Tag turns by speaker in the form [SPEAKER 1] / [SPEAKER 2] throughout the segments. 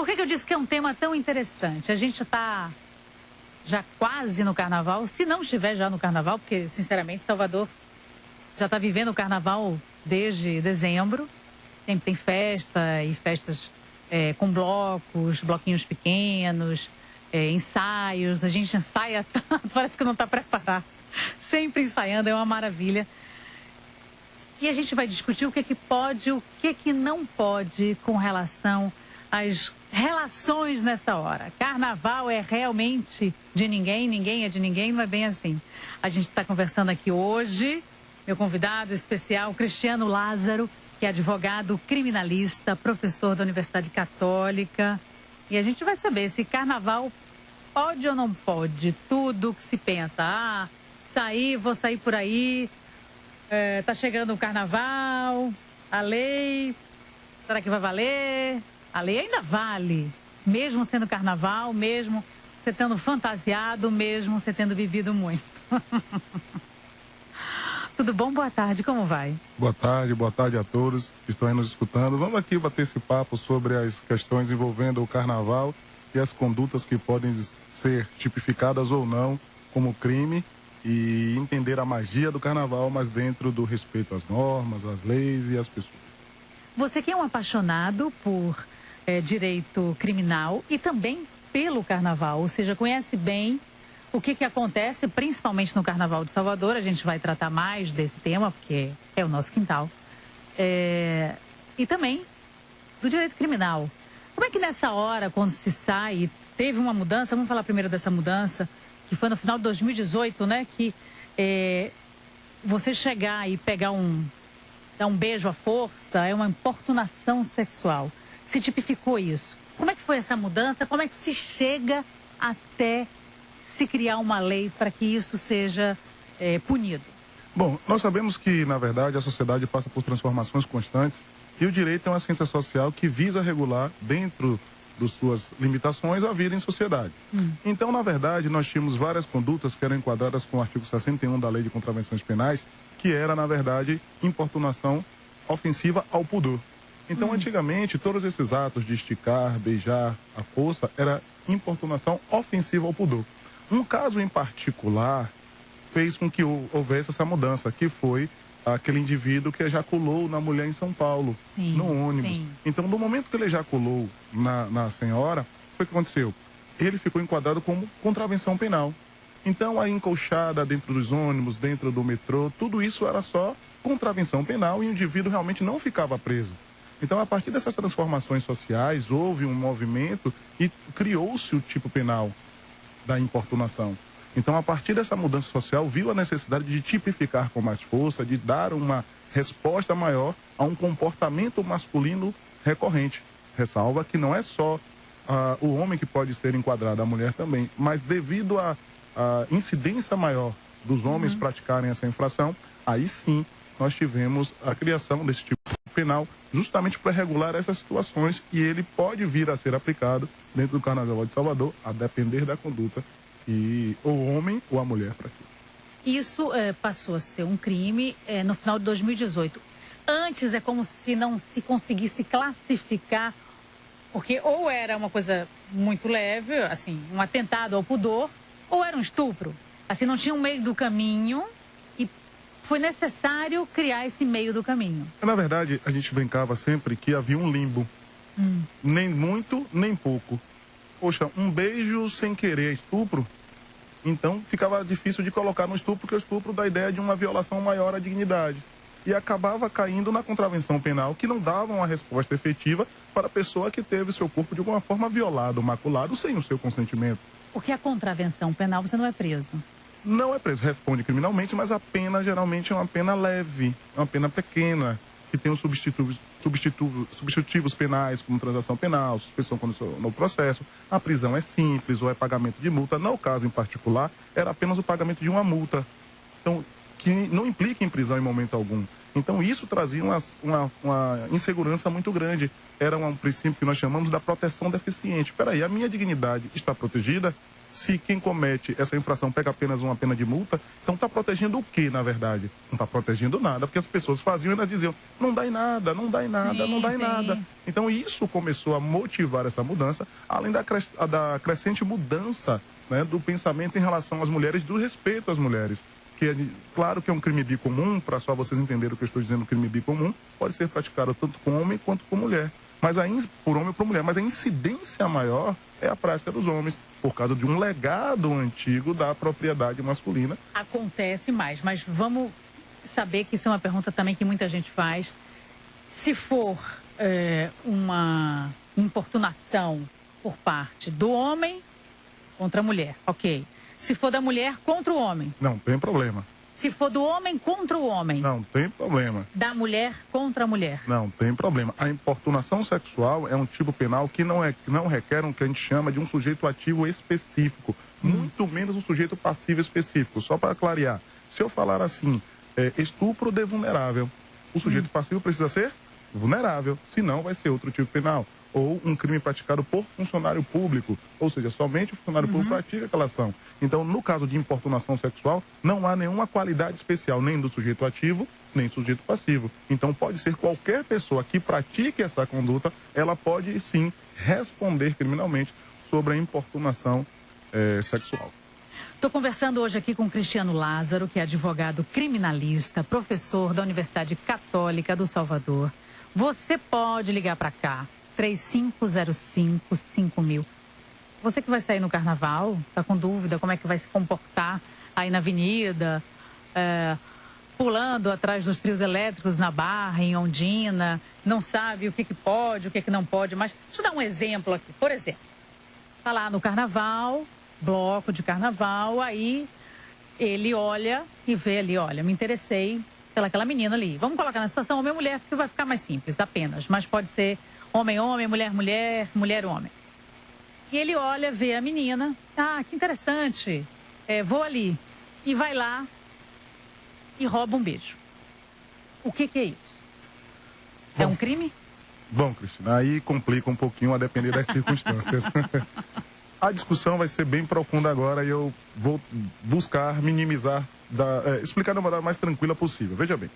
[SPEAKER 1] Por que eu disse que é um tema tão interessante? A gente está já quase no carnaval, se não estiver já no carnaval, porque, sinceramente, Salvador já está vivendo o carnaval desde dezembro. Sempre tem festa e festas com blocos, bloquinhos pequenos, ensaios. A gente ensaia tanto, parece que não está preparado. Sempre ensaiando, é uma maravilha. E a gente vai discutir o que é que pode, o que é que não pode com relação às relações nessa hora. Carnaval é realmente de ninguém, ninguém é de ninguém, não é bem assim. A gente está conversando aqui hoje, meu convidado especial, Cristiano Lázaro, que é advogado criminalista, professor da Universidade Católica. E a gente vai saber se carnaval pode ou não pode. Tudo que se pensa, vou sair por aí, tá chegando o carnaval, a lei, será que vai valer? A lei ainda vale, mesmo sendo carnaval, mesmo você tendo fantasiado, mesmo você tendo vivido muito. Tudo bom? Boa tarde, como vai?
[SPEAKER 2] Boa tarde a todos que estão aí nos escutando. Vamos aqui bater esse papo sobre as questões envolvendo o carnaval e as condutas que podem ser tipificadas ou não como crime e entender a magia do carnaval, mas dentro do respeito às normas, às leis e às pessoas.
[SPEAKER 1] Você que é um apaixonado por direito criminal e também pelo carnaval, ou seja, conhece bem o que acontece, principalmente no Carnaval de Salvador. A gente vai tratar mais desse tema, porque é o nosso quintal. E também do direito criminal. Como é que nessa hora, quando se sai, teve uma mudança, vamos falar primeiro dessa mudança, que foi no final de 2018, né? Que você chegar e pegar dar um beijo à força é uma importunação sexual. Se tipificou isso. Como é que foi essa mudança? Como é que se chega até se criar uma lei para que isso seja punido?
[SPEAKER 2] Bom, nós sabemos que, na verdade, a sociedade passa por transformações constantes e o direito é uma ciência social que visa regular, dentro das suas limitações, a vida em sociedade. Então, na verdade, nós tínhamos várias condutas que eram enquadradas com o artigo 61 da Lei de Contravenções Penais, que era, na verdade, importunação ofensiva ao pudor. Então, antigamente, todos esses atos de esticar, beijar, a força, era importunação ofensiva ao pudor. Um caso em particular fez com que houvesse essa mudança, que foi aquele indivíduo que ejaculou na mulher em São Paulo, no ônibus. Sim. Então, no momento que ele ejaculou na senhora, foi o que aconteceu? Ele ficou enquadrado como contravenção penal. Então, a encolchada dentro dos ônibus, dentro do metrô, tudo isso era só contravenção penal e o indivíduo realmente não ficava preso. Então, a partir dessas transformações sociais, houve um movimento e criou-se o tipo penal da importunação. Então, a partir dessa mudança social, viu a necessidade de tipificar com mais força, de dar uma resposta maior a um comportamento masculino recorrente. Ressalva que não é só o homem que pode ser enquadrado, a mulher também, mas devido à incidência maior dos homens praticarem essa infração, aí sim nós tivemos a criação desse tipo penal justamente para regular essas situações e ele pode vir a ser aplicado dentro do Carnaval de Salvador, a depender da conduta que o homem ou a mulher pratica.
[SPEAKER 1] Isso passou a ser um crime no final de 2018. Antes é como se não se conseguisse classificar, porque ou era uma coisa muito leve, assim, um atentado ao pudor, ou era um estupro. Assim, não tinha um meio do caminho e foi necessário criar esse meio do caminho.
[SPEAKER 2] Na verdade, a gente brincava sempre que havia um limbo. Nem muito, nem pouco. Poxa, um beijo sem querer é estupro? Então ficava difícil de colocar no estupro, porque o estupro dá a ideia de uma violação maior à dignidade. E acabava caindo na contravenção penal, que não dava uma resposta efetiva para a pessoa que teve seu corpo de alguma forma violado, maculado, sem o seu consentimento.
[SPEAKER 1] Porque a contravenção penal você não é preso?
[SPEAKER 2] Não é preso, responde criminalmente, mas a pena geralmente é uma pena leve, é uma pena pequena, que tem os substitutivos penais, como transação penal, suspensão no processo. A prisão é simples ou é pagamento de multa. No caso em particular, era apenas o pagamento de uma multa, então, que não implica em prisão em momento algum. Então isso trazia uma insegurança muito grande. Era um princípio que nós chamamos da proteção deficiente. Espera aí, a minha dignidade está protegida? Se quem comete essa infração pega apenas uma pena de multa, então está protegendo o quê, na verdade? Não está protegendo nada, porque as pessoas faziam e ainda diziam, não dá em nada, não dá em nada, não dá em nada. Então isso começou a motivar essa mudança, além da crescente mudança, né, do pensamento em relação às mulheres, do respeito às mulheres. Que é, claro que é um crime bicomum, para só vocês entenderem o que eu estou dizendo, crime bicomum, pode ser praticado tanto com homem quanto com mulher. Mas por homem ou por mulher, mas a incidência maior é a prática dos homens, por causa de um legado antigo da propriedade masculina.
[SPEAKER 1] Acontece mais, mas vamos saber que isso é uma pergunta também que muita gente faz. Se for uma importunação por parte do homem contra a mulher, ok. Se for da mulher contra o homem.
[SPEAKER 2] Não tem problema.
[SPEAKER 1] Se for do homem contra o homem.
[SPEAKER 2] Não tem problema.
[SPEAKER 1] Da mulher contra a mulher.
[SPEAKER 2] Não tem problema. A importunação sexual é um tipo penal que não requer o que a gente chama de um sujeito ativo específico. Muito menos um sujeito passivo específico. Só para clarear. Se eu falar assim, estupro de vulnerável, o sujeito passivo precisa ser vulnerável. Senão vai ser outro tipo penal. Ou um crime praticado por funcionário público, ou seja, somente o funcionário público pratica aquela ação. Então, no caso de importunação sexual, não há nenhuma qualidade especial, nem do sujeito ativo, nem do sujeito passivo. Então, pode ser qualquer pessoa que pratique essa conduta, ela pode, sim, responder criminalmente sobre a importunação sexual.
[SPEAKER 1] Estou conversando hoje aqui com Cristiano Lázaro, que é advogado criminalista, professor da Universidade Católica do Salvador. Você pode ligar para cá. 3505-5000. Você que vai sair no carnaval, está com dúvida como é que vai se comportar aí na avenida, pulando atrás dos trios elétricos na Barra, em Ondina, não sabe o que pode, o que não pode, mas deixa eu dar um exemplo aqui. Por exemplo, está lá no carnaval, bloco de carnaval, aí ele olha e vê ali, olha, me interessei pelaquela menina ali. Vamos colocar na situação homem e mulher, porque vai ficar mais simples apenas, mas pode ser homem, homem, mulher, mulher, mulher, homem. E ele olha, vê a menina. Ah, que interessante. Vou ali. E vai lá e rouba um beijo. O que é isso? É um crime?
[SPEAKER 2] Bom, Cristina, aí complica um pouquinho a depender das circunstâncias. A discussão vai ser bem profunda agora e eu vou buscar minimizar, explicar da maneira mais tranquila possível. Veja bem.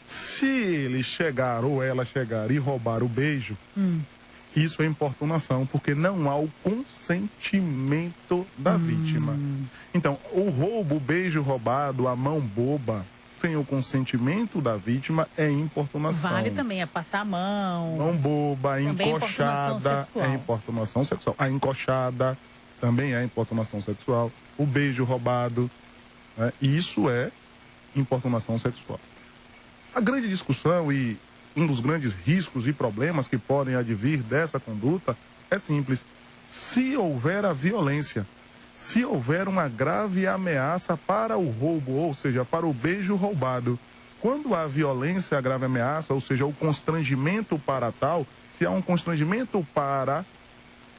[SPEAKER 2] Se ele chegar ou ela chegar e roubar o beijo, isso é importunação, porque não há o consentimento da vítima. Então, o roubo, o beijo roubado, a mão boba, sem o consentimento da vítima, é importunação.
[SPEAKER 1] Vale também a passar a mão.
[SPEAKER 2] Mão boba, encoxada, é importunação sexual. A encoxada também é importunação sexual. O beijo roubado, né? Isso é importunação sexual. A grande discussão e um dos grandes riscos e problemas que podem advir dessa conduta é simples. Se houver a violência, se houver uma grave ameaça para o roubo, ou seja, para o beijo roubado, quando há violência, a grave ameaça, ou seja, o constrangimento para tal, se há um constrangimento para,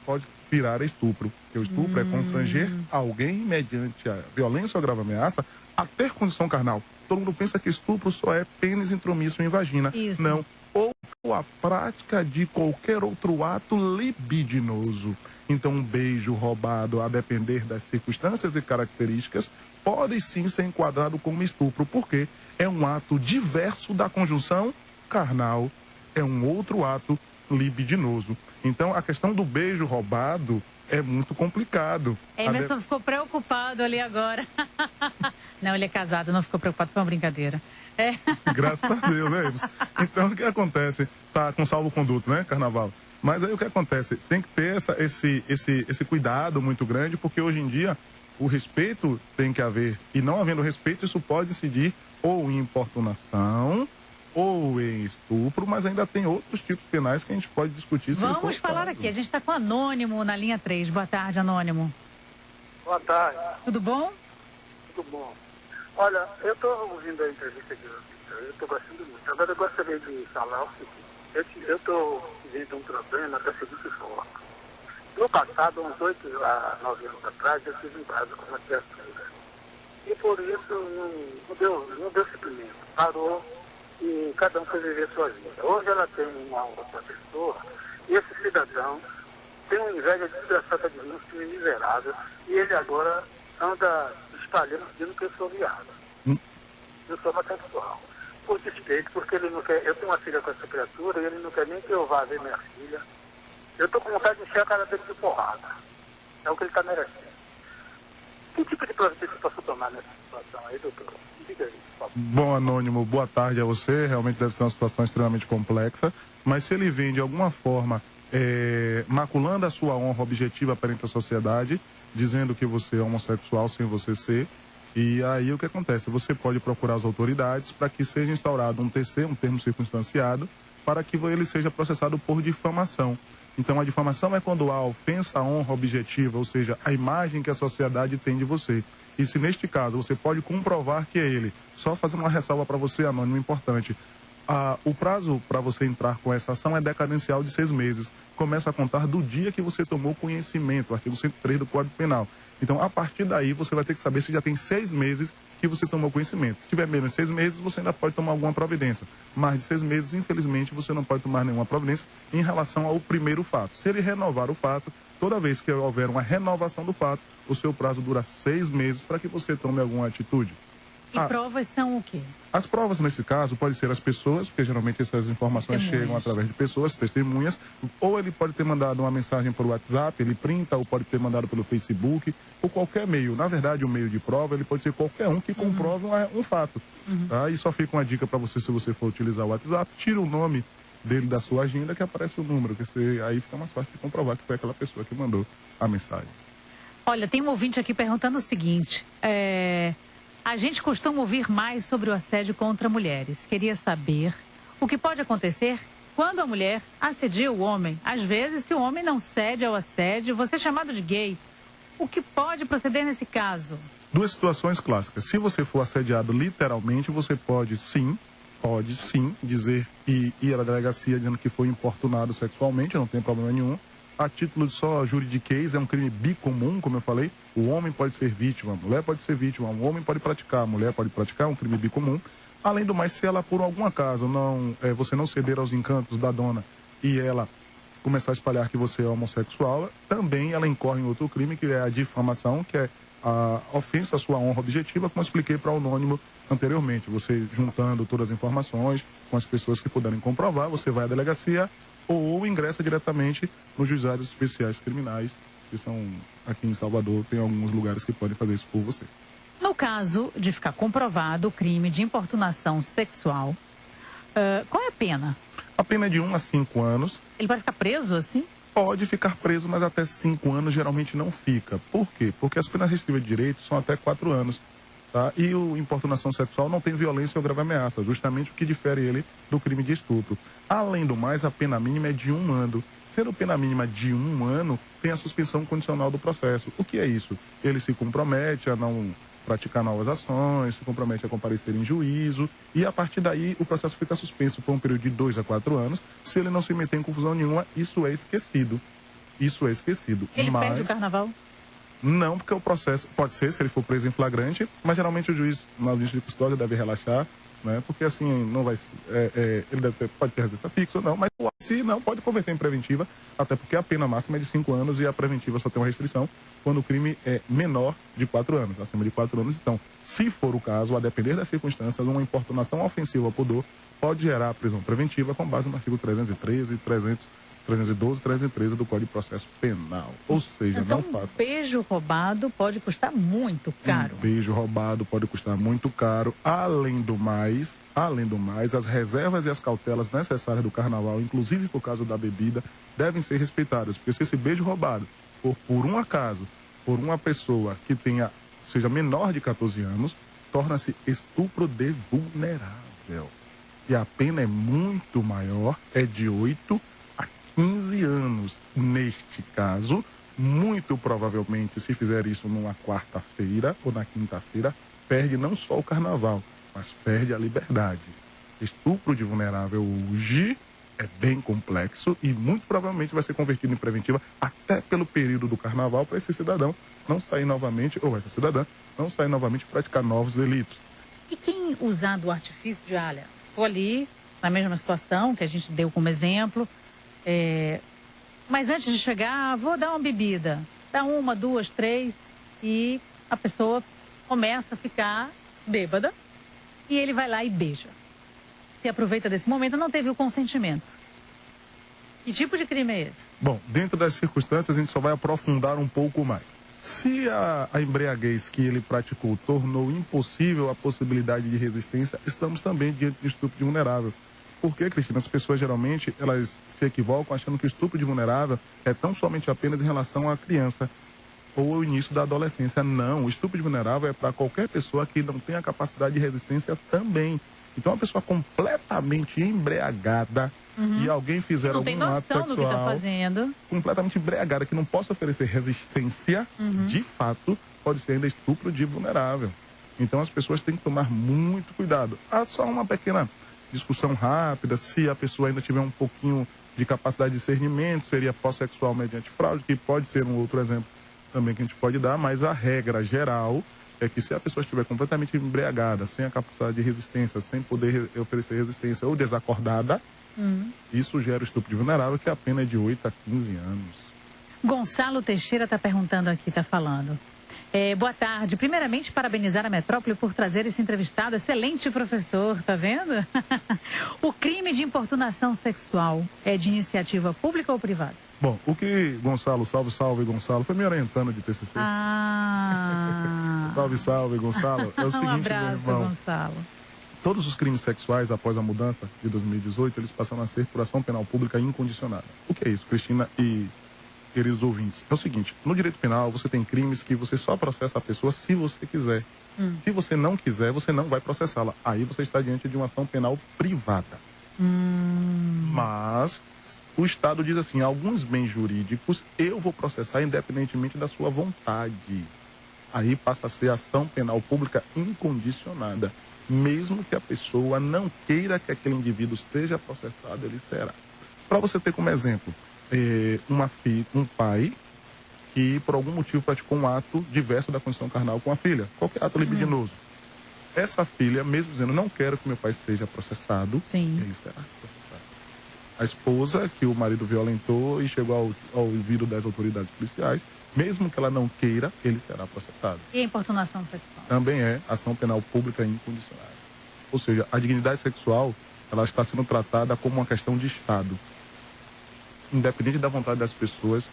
[SPEAKER 2] pode virar estupro. Porque o estupro é constranger alguém mediante a violência ou grave ameaça a ter condição carnal. Todo mundo pensa que estupro só é pênis intromisso em vagina.
[SPEAKER 1] Isso.
[SPEAKER 2] Não. Ou a prática de qualquer outro ato libidinoso. Então, um beijo roubado, a depender das circunstâncias e características, pode sim ser enquadrado como estupro, porque é um ato diverso da conjunção carnal. É um outro ato libidinoso. Então, a questão do beijo roubado é muito complicado.
[SPEAKER 1] Emerson ficou preocupado ali agora. Não, ele é casado, não ficou preocupado, foi uma brincadeira.
[SPEAKER 2] Graças a Deus, né, Emerson? Então, o que acontece? Tá com salvo-conduto, né, carnaval? Mas aí o que acontece? Tem que ter esse cuidado muito grande, porque hoje em dia o respeito tem que haver. E não havendo respeito, isso pode incidir ou em importunação ou em estupro, mas ainda tem outros tipos penais que a gente pode discutir.
[SPEAKER 1] Vamos falar aqui, a gente está com o Anônimo na linha 3. Boa tarde, Anônimo.
[SPEAKER 3] Boa tarde.
[SPEAKER 1] Tudo bom?
[SPEAKER 3] Tudo bom. Olha, eu estou ouvindo a entrevista de vocês, eu estou gostando muito. Agora eu gostaria de falar o seguinte, eu estou vivendo um problema da seguinte forma. No passado, uns 8 a 9 anos atrás, eu tive um caso com uma criatura. E por isso não deu suprimento. Parou e cada um foi viver sua vida. Hoje ela tem uma outra pessoa e esse cidadão tem uma inveja desgraçada de mim, um miserável, e ele agora anda espalhando, dizendo que eu sou viado. Eu sou homossexual. Por despeito, porque ele não quer. Eu tenho uma filha com essa criatura e ele não quer nem que eu vá ver minha filha. Eu tô com vontade de encher a cara dele de porrada. É o que ele está merecendo. Que tipo de providência eu posso tomar nessa situação aí, doutor? Diga aí, por favor.
[SPEAKER 2] Bom, Anônimo, boa tarde a você. Realmente deve ser uma situação extremamente complexa. Mas se ele vem de alguma forma maculando a sua honra objetiva perante a sociedade, dizendo que você é homossexual sem você ser, e aí o que acontece? Você pode procurar as autoridades para que seja instaurado um TC, um termo circunstanciado, para que ele seja processado por difamação. Então, a difamação é quando há ofensa à honra objetiva, ou seja, a imagem que a sociedade tem de você. E se neste caso você pode comprovar que é ele, só fazendo uma ressalva para você, Anônimo, importante. O prazo para você entrar com essa ação é decadencial de 6 meses. Começa a contar do dia que você tomou conhecimento, artigo 103 do Código Penal. Então, a partir daí, você vai ter que saber se já tem 6 meses que você tomou conhecimento. Se tiver menos de 6 meses, você ainda pode tomar alguma providência. Mais de 6 meses, infelizmente, você não pode tomar nenhuma providência em relação ao primeiro fato. Se ele renovar o fato, toda vez que houver uma renovação do fato, o seu prazo dura 6 meses para que você tome alguma atitude.
[SPEAKER 1] E provas são o quê?
[SPEAKER 2] As provas, nesse caso, podem ser as pessoas, porque geralmente essas informações chegam através de pessoas, testemunhas, ou ele pode ter mandado uma mensagem por WhatsApp, ele printa, ou pode ter mandado pelo Facebook, ou qualquer meio. Na verdade, o meio de prova, ele pode ser qualquer um que comprove um fato. Tá? E só fica uma dica para você, se você for utilizar o WhatsApp, tira o nome dele da sua agenda, que aparece o número, que aí fica mais fácil de comprovar que foi aquela pessoa que mandou a mensagem.
[SPEAKER 1] Olha, tem um ouvinte aqui perguntando o seguinte, a gente costuma ouvir mais sobre o assédio contra mulheres. Queria saber o que pode acontecer quando a mulher assedia o homem. Às vezes, se o homem não cede ao assédio, você é chamado de gay. O que pode proceder nesse caso?
[SPEAKER 2] 2 situações clássicas. Se você for assediado literalmente, você pode sim dizer e ir à delegacia dizendo que foi importunado sexualmente, não tem problema nenhum. A título de só juridiquês, é um crime bicomum, como eu falei. O homem pode ser vítima, a mulher pode ser vítima, o homem pode praticar, a mulher pode praticar, é um crime bicomum. Além do mais, se ela por algum acaso você não ceder aos encantos da dona e ela começar a espalhar que você é homossexual, também ela incorre em outro crime, que é a difamação, que é a ofensa à sua honra objetiva, como eu expliquei para o Anônimo anteriormente. Você juntando todas as informações com as pessoas que puderem comprovar, você vai à delegacia ou ingressa diretamente nos juizados especiais criminais, que são aqui em Salvador, tem alguns lugares que podem fazer isso por você.
[SPEAKER 1] No caso de ficar comprovado o crime de importunação sexual, qual é a pena?
[SPEAKER 2] A pena é de 1 a 5 anos.
[SPEAKER 1] Ele pode ficar preso assim?
[SPEAKER 2] Pode ficar preso, mas até 5 anos geralmente não fica. Por quê? Porque as penas restritivas de direito são até 4 anos. Tá? E o importunação sexual não tem violência ou grave ameaça, justamente o que difere ele do crime de estupro. Além do mais, a pena mínima é de 1 ano. Sendo pena mínima de 1 ano, tem a suspensão condicional do processo. O que é isso? Ele se compromete a não praticar novas ações, se compromete a comparecer em juízo, e a partir daí o processo fica suspenso por um período de 2 a 4 anos. Se ele não se meter em confusão nenhuma, isso é esquecido. Isso é esquecido.
[SPEAKER 1] Ele perde o carnaval?
[SPEAKER 2] Não, porque o processo pode ser, se ele for preso em flagrante, mas geralmente o juiz, na audiência de custódia, deve relaxar, né? Porque assim, não vai. Ele pode ter residência fixa ou não, mas se não, pode converter em preventiva, até porque a pena máxima é de 5 anos e a preventiva só tem uma restrição quando o crime é menor de 4 anos, acima de 4 anos. Então, se for o caso, a depender das circunstâncias, uma importunação ofensiva ao pudor pode gerar a prisão preventiva com base no artigo 313, 312 e 313 do Código de Processo Penal. Ou seja,
[SPEAKER 1] então,
[SPEAKER 2] não faça.
[SPEAKER 1] Um beijo roubado pode custar muito caro.
[SPEAKER 2] Um beijo roubado pode custar muito caro. Além do mais, as reservas e as cautelas necessárias do carnaval, inclusive por causa da bebida, devem ser respeitadas. Porque se esse beijo roubado por um acaso, por uma pessoa que seja menor de 14 anos, torna-se estupro de vulnerável. E a pena é muito maior, é de 8 a 15 anos. Neste caso, muito provavelmente, se fizer isso numa quarta-feira ou na quinta-feira, perde não só o carnaval, mas perde a liberdade. Estupro de vulnerável hoje é bem complexo e muito provavelmente vai ser convertido em preventiva até pelo período do carnaval para esse cidadão não sair novamente, ou essa cidadã, não sair novamente e praticar novos delitos.
[SPEAKER 1] E quem usar do artifício de, estou ali, na mesma situação que a gente deu como exemplo, Mas antes de chegar, vou dar uma bebida. Dá 1, 2, 3 e a pessoa começa a ficar bêbada e ele vai lá e beija. Se aproveita desse momento, não teve o consentimento. Que tipo de crime é esse?
[SPEAKER 2] Bom, dentro das circunstâncias a gente só vai aprofundar um pouco mais. Se a embriaguez que ele praticou tornou impossível a possibilidade de resistência, estamos também diante de estupro de vulnerável. Porque, Cristina, as pessoas geralmente elas se equivocam achando que o estupro de vulnerável é tão somente apenas em relação à criança ou ao início da adolescência. Não, o estupro de vulnerável é para qualquer pessoa que não tenha capacidade de resistência também. Então, uma pessoa completamente embriagada e alguém fizer algum ato sexual...
[SPEAKER 1] Não tem noção do que está fazendo.
[SPEAKER 2] Completamente embriagada, que não possa oferecer resistência, de fato, pode ser ainda estupro de vulnerável. Então, as pessoas têm que tomar muito cuidado. Há só uma pequena discussão rápida, se a pessoa ainda tiver um pouquinho de capacidade de discernimento, seria pós-sexual mediante fraude, que pode ser um outro exemplo também que a gente pode dar, mas a regra geral é que se a pessoa estiver completamente embriagada, sem a capacidade de resistência, sem poder oferecer resistência ou desacordada, isso gera o estupro de vulnerável, que a pena é de 8 a 15 anos.
[SPEAKER 1] Gonçalo Teixeira está perguntando aqui, está falando. Boa tarde. Primeiramente, parabenizar a Metrópole por trazer esse entrevistado. Excelente professor, tá vendo? O crime de importunação sexual é de iniciativa pública ou privada?
[SPEAKER 2] Bom, o que Gonçalo, salve Gonçalo, foi me orientando de TCC. Salve Gonçalo. É o seguinte,
[SPEAKER 1] um abraço,
[SPEAKER 2] meu irmão.
[SPEAKER 1] Gonçalo.
[SPEAKER 2] Todos os crimes sexuais, após a mudança de 2018, eles passaram a ser por ação penal pública incondicionada. O que é isso, Cristina e queridos ouvintes? É o seguinte, no direito penal você tem crimes que você só processa a pessoa se você quiser. Se você não quiser, você não vai processá-la. Aí você está diante de uma ação penal privada. Mas o Estado diz assim, alguns bens jurídicos eu vou processar independentemente da sua vontade. Aí passa a ser ação penal pública incondicionada. Mesmo que a pessoa não queira que aquele indivíduo seja processado, ele será. Para você ter como exemplo, um pai que por algum motivo praticou um ato diverso da condição carnal com a filha, qualquer ato libidinoso. Essa filha, mesmo dizendo, não quero que meu pai seja processado, ele será processado. A esposa que o marido violentou e chegou ao ouvido das autoridades policiais, mesmo que ela não queira, ele será processado.
[SPEAKER 1] E a importunação sexual?
[SPEAKER 2] Também é ação penal pública incondicionada. Ou seja, a dignidade sexual, ela está sendo tratada como uma questão de Estado. Independente da vontade das pessoas,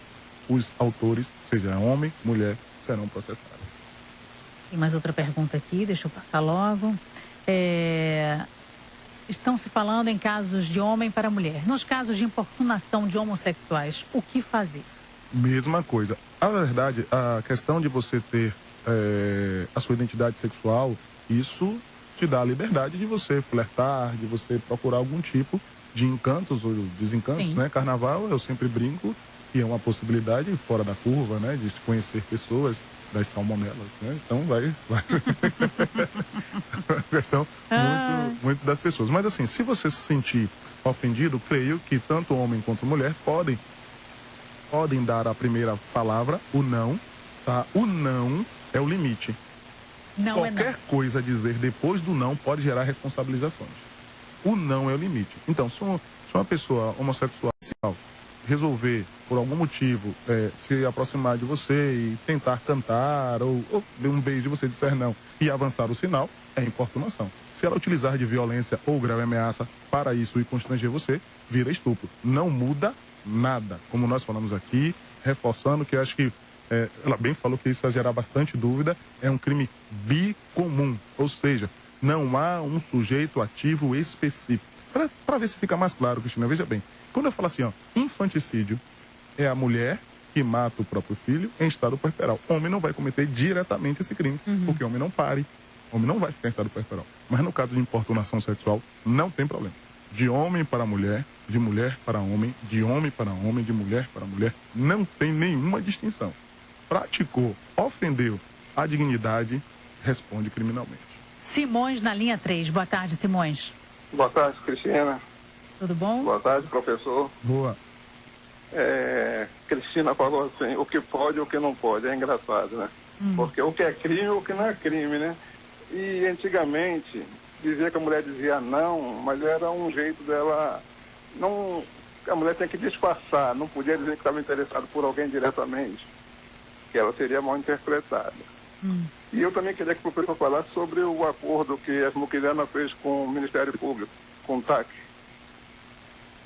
[SPEAKER 2] os autores, seja homem, mulher, serão processados.
[SPEAKER 1] Tem mais outra pergunta aqui, deixa eu passar logo. Estão se falando em casos de homem para mulher. Nos casos de importunação de homossexuais, o que fazer?
[SPEAKER 2] Mesma coisa. A verdade, a questão de você ter a sua identidade sexual, isso te dá a liberdade de você flertar, de você procurar algum tipo de encantos ou desencantos, né? Carnaval, eu sempre brinco, que é uma possibilidade fora da curva, né? De conhecer pessoas das salmonelas, né? Então vai. Questão muito das pessoas. Mas assim, se você se sentir ofendido, creio que tanto homem quanto mulher podem dar a primeira palavra, o não, tá? O não é o limite.
[SPEAKER 1] Não
[SPEAKER 2] Qualquer coisa a dizer depois do não pode gerar responsabilizações. O não é o limite. Então, se uma pessoa homossexual resolver, por algum motivo, se aproximar de você e tentar cantar, ou dar um beijo e você disser não e avançar o sinal, é importunação. Se ela utilizar de violência ou grave ameaça para isso e constranger você, vira estupro. Não muda nada. Como nós falamos aqui, reforçando que acho que ela bem falou que isso vai gerar bastante dúvida, é um crime bicomum, ou seja, não há um sujeito ativo específico. Para ver se fica mais claro, Cristina, veja bem, quando eu falo assim, infanticídio é a mulher que mata o próprio filho em estado puerperal. Homem não vai cometer diretamente esse crime, porque homem não pare, homem não vai ficar em estado puerperal. Mas no caso de importunação sexual, não tem problema. De homem para mulher, de mulher para homem, de homem para homem, de mulher para mulher, não tem nenhuma distinção. Praticou, ofendeu a dignidade, responde criminalmente.
[SPEAKER 1] Simões na linha 3. Boa tarde, Simões.
[SPEAKER 3] Boa tarde, Cristina.
[SPEAKER 1] Tudo bom?
[SPEAKER 3] Boa tarde, professor.
[SPEAKER 2] Boa.
[SPEAKER 3] Cristina falou assim, o que pode e o que não pode. É engraçado, né? Porque o que é crime e o que não é crime, né? E antigamente, dizia que a mulher dizia não, mas era um jeito dela não
[SPEAKER 4] a mulher tinha que disfarçar, não podia dizer que estava interessado por alguém diretamente, que ela seria mal interpretada. E eu também queria que o professor falasse sobre o acordo que a Muquirana fez com o Ministério Público, com o TAC.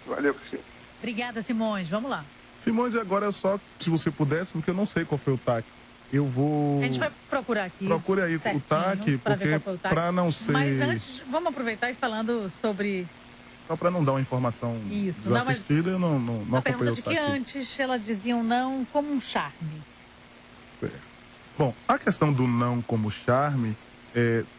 [SPEAKER 4] Valeu, Cristina.
[SPEAKER 1] Obrigada, Simões. Vamos lá.
[SPEAKER 2] Simões, agora é só, se você pudesse, porque eu não sei qual foi o TAC. Eu vou...
[SPEAKER 1] A gente vai procurar aqui.
[SPEAKER 2] Procure aí o TAC, porque para não ser...
[SPEAKER 1] Mas antes, vamos aproveitar e falando sobre...
[SPEAKER 2] Só para não dar uma informação
[SPEAKER 1] Isso,
[SPEAKER 2] desassistida, eu não
[SPEAKER 1] a
[SPEAKER 2] acompanhei
[SPEAKER 1] pergunta
[SPEAKER 2] o
[SPEAKER 1] de
[SPEAKER 2] TAC.
[SPEAKER 1] que antes ela dizia um não como um charme.
[SPEAKER 2] Bom, a questão do não como charme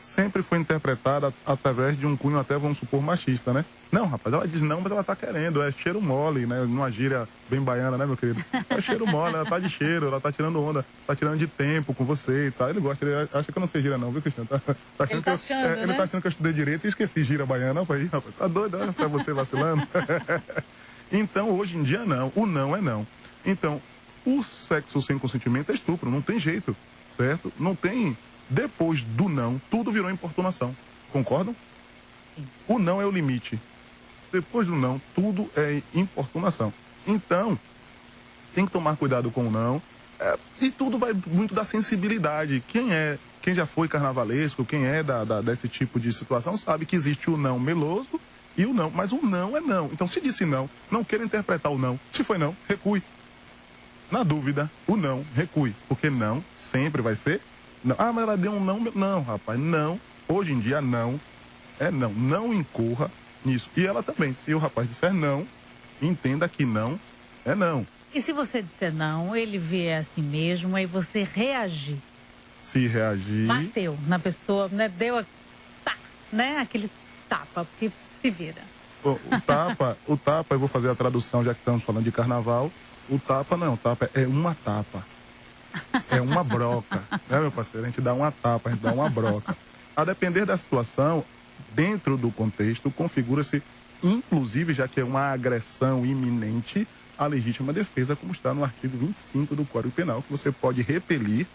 [SPEAKER 2] sempre foi interpretada através de um cunho até, vamos supor, machista, né? Não, rapaz, ela diz não, mas ela tá querendo, é cheiro mole, né? Numa gíria bem baiana, né, meu querido? É cheiro mole, ela tá de cheiro, ela tá tirando onda, tá tirando de tempo com você e tal. Ele gosta, ele acha que eu não sei gíria não, viu, Cristiano?
[SPEAKER 1] Ele tá achando, né?
[SPEAKER 2] Ele tá achando que eu estudei direito e esqueci gíria baiana. Aí, rapaz, tá doido, né? Pra você vacilando. Então, hoje em dia, não. O não é não. Então, o sexo sem consentimento é estupro, não tem jeito, certo? Não tem... Depois do não, tudo virou importunação. Concordam? O não é o limite. Depois do não, tudo é importunação. Então, tem que tomar cuidado com o não. E tudo vai muito da sensibilidade. Quem já foi carnavalesco, quem é desse tipo de situação, sabe que existe o não meloso e o não. Mas o não é não. Então, se disse não queira interpretar o não. Se foi não, recue. Na dúvida, o não, recue. Porque não sempre vai ser não. Ah, mas ela deu um não. Não, rapaz, não. Hoje em dia, não é não. Não incorra nisso. E ela também, se o rapaz disser não, entenda que não é não.
[SPEAKER 1] E se você disser não, ele vier assim mesmo, aí você reagir.
[SPEAKER 2] Se reagir...
[SPEAKER 1] Bateu na pessoa, né? Deu aquele tapa, porque se vira.
[SPEAKER 2] O tapa, eu vou fazer a tradução, já que estamos falando de carnaval. O tapa não, o tapa é uma tapa. É uma broca, né, meu parceiro? A gente dá uma tapa, a gente dá uma broca. A depender da situação, dentro do contexto, configura-se, inclusive, já que é uma agressão iminente, a legítima defesa, como está no artigo 25 do Código Penal, que você pode repelir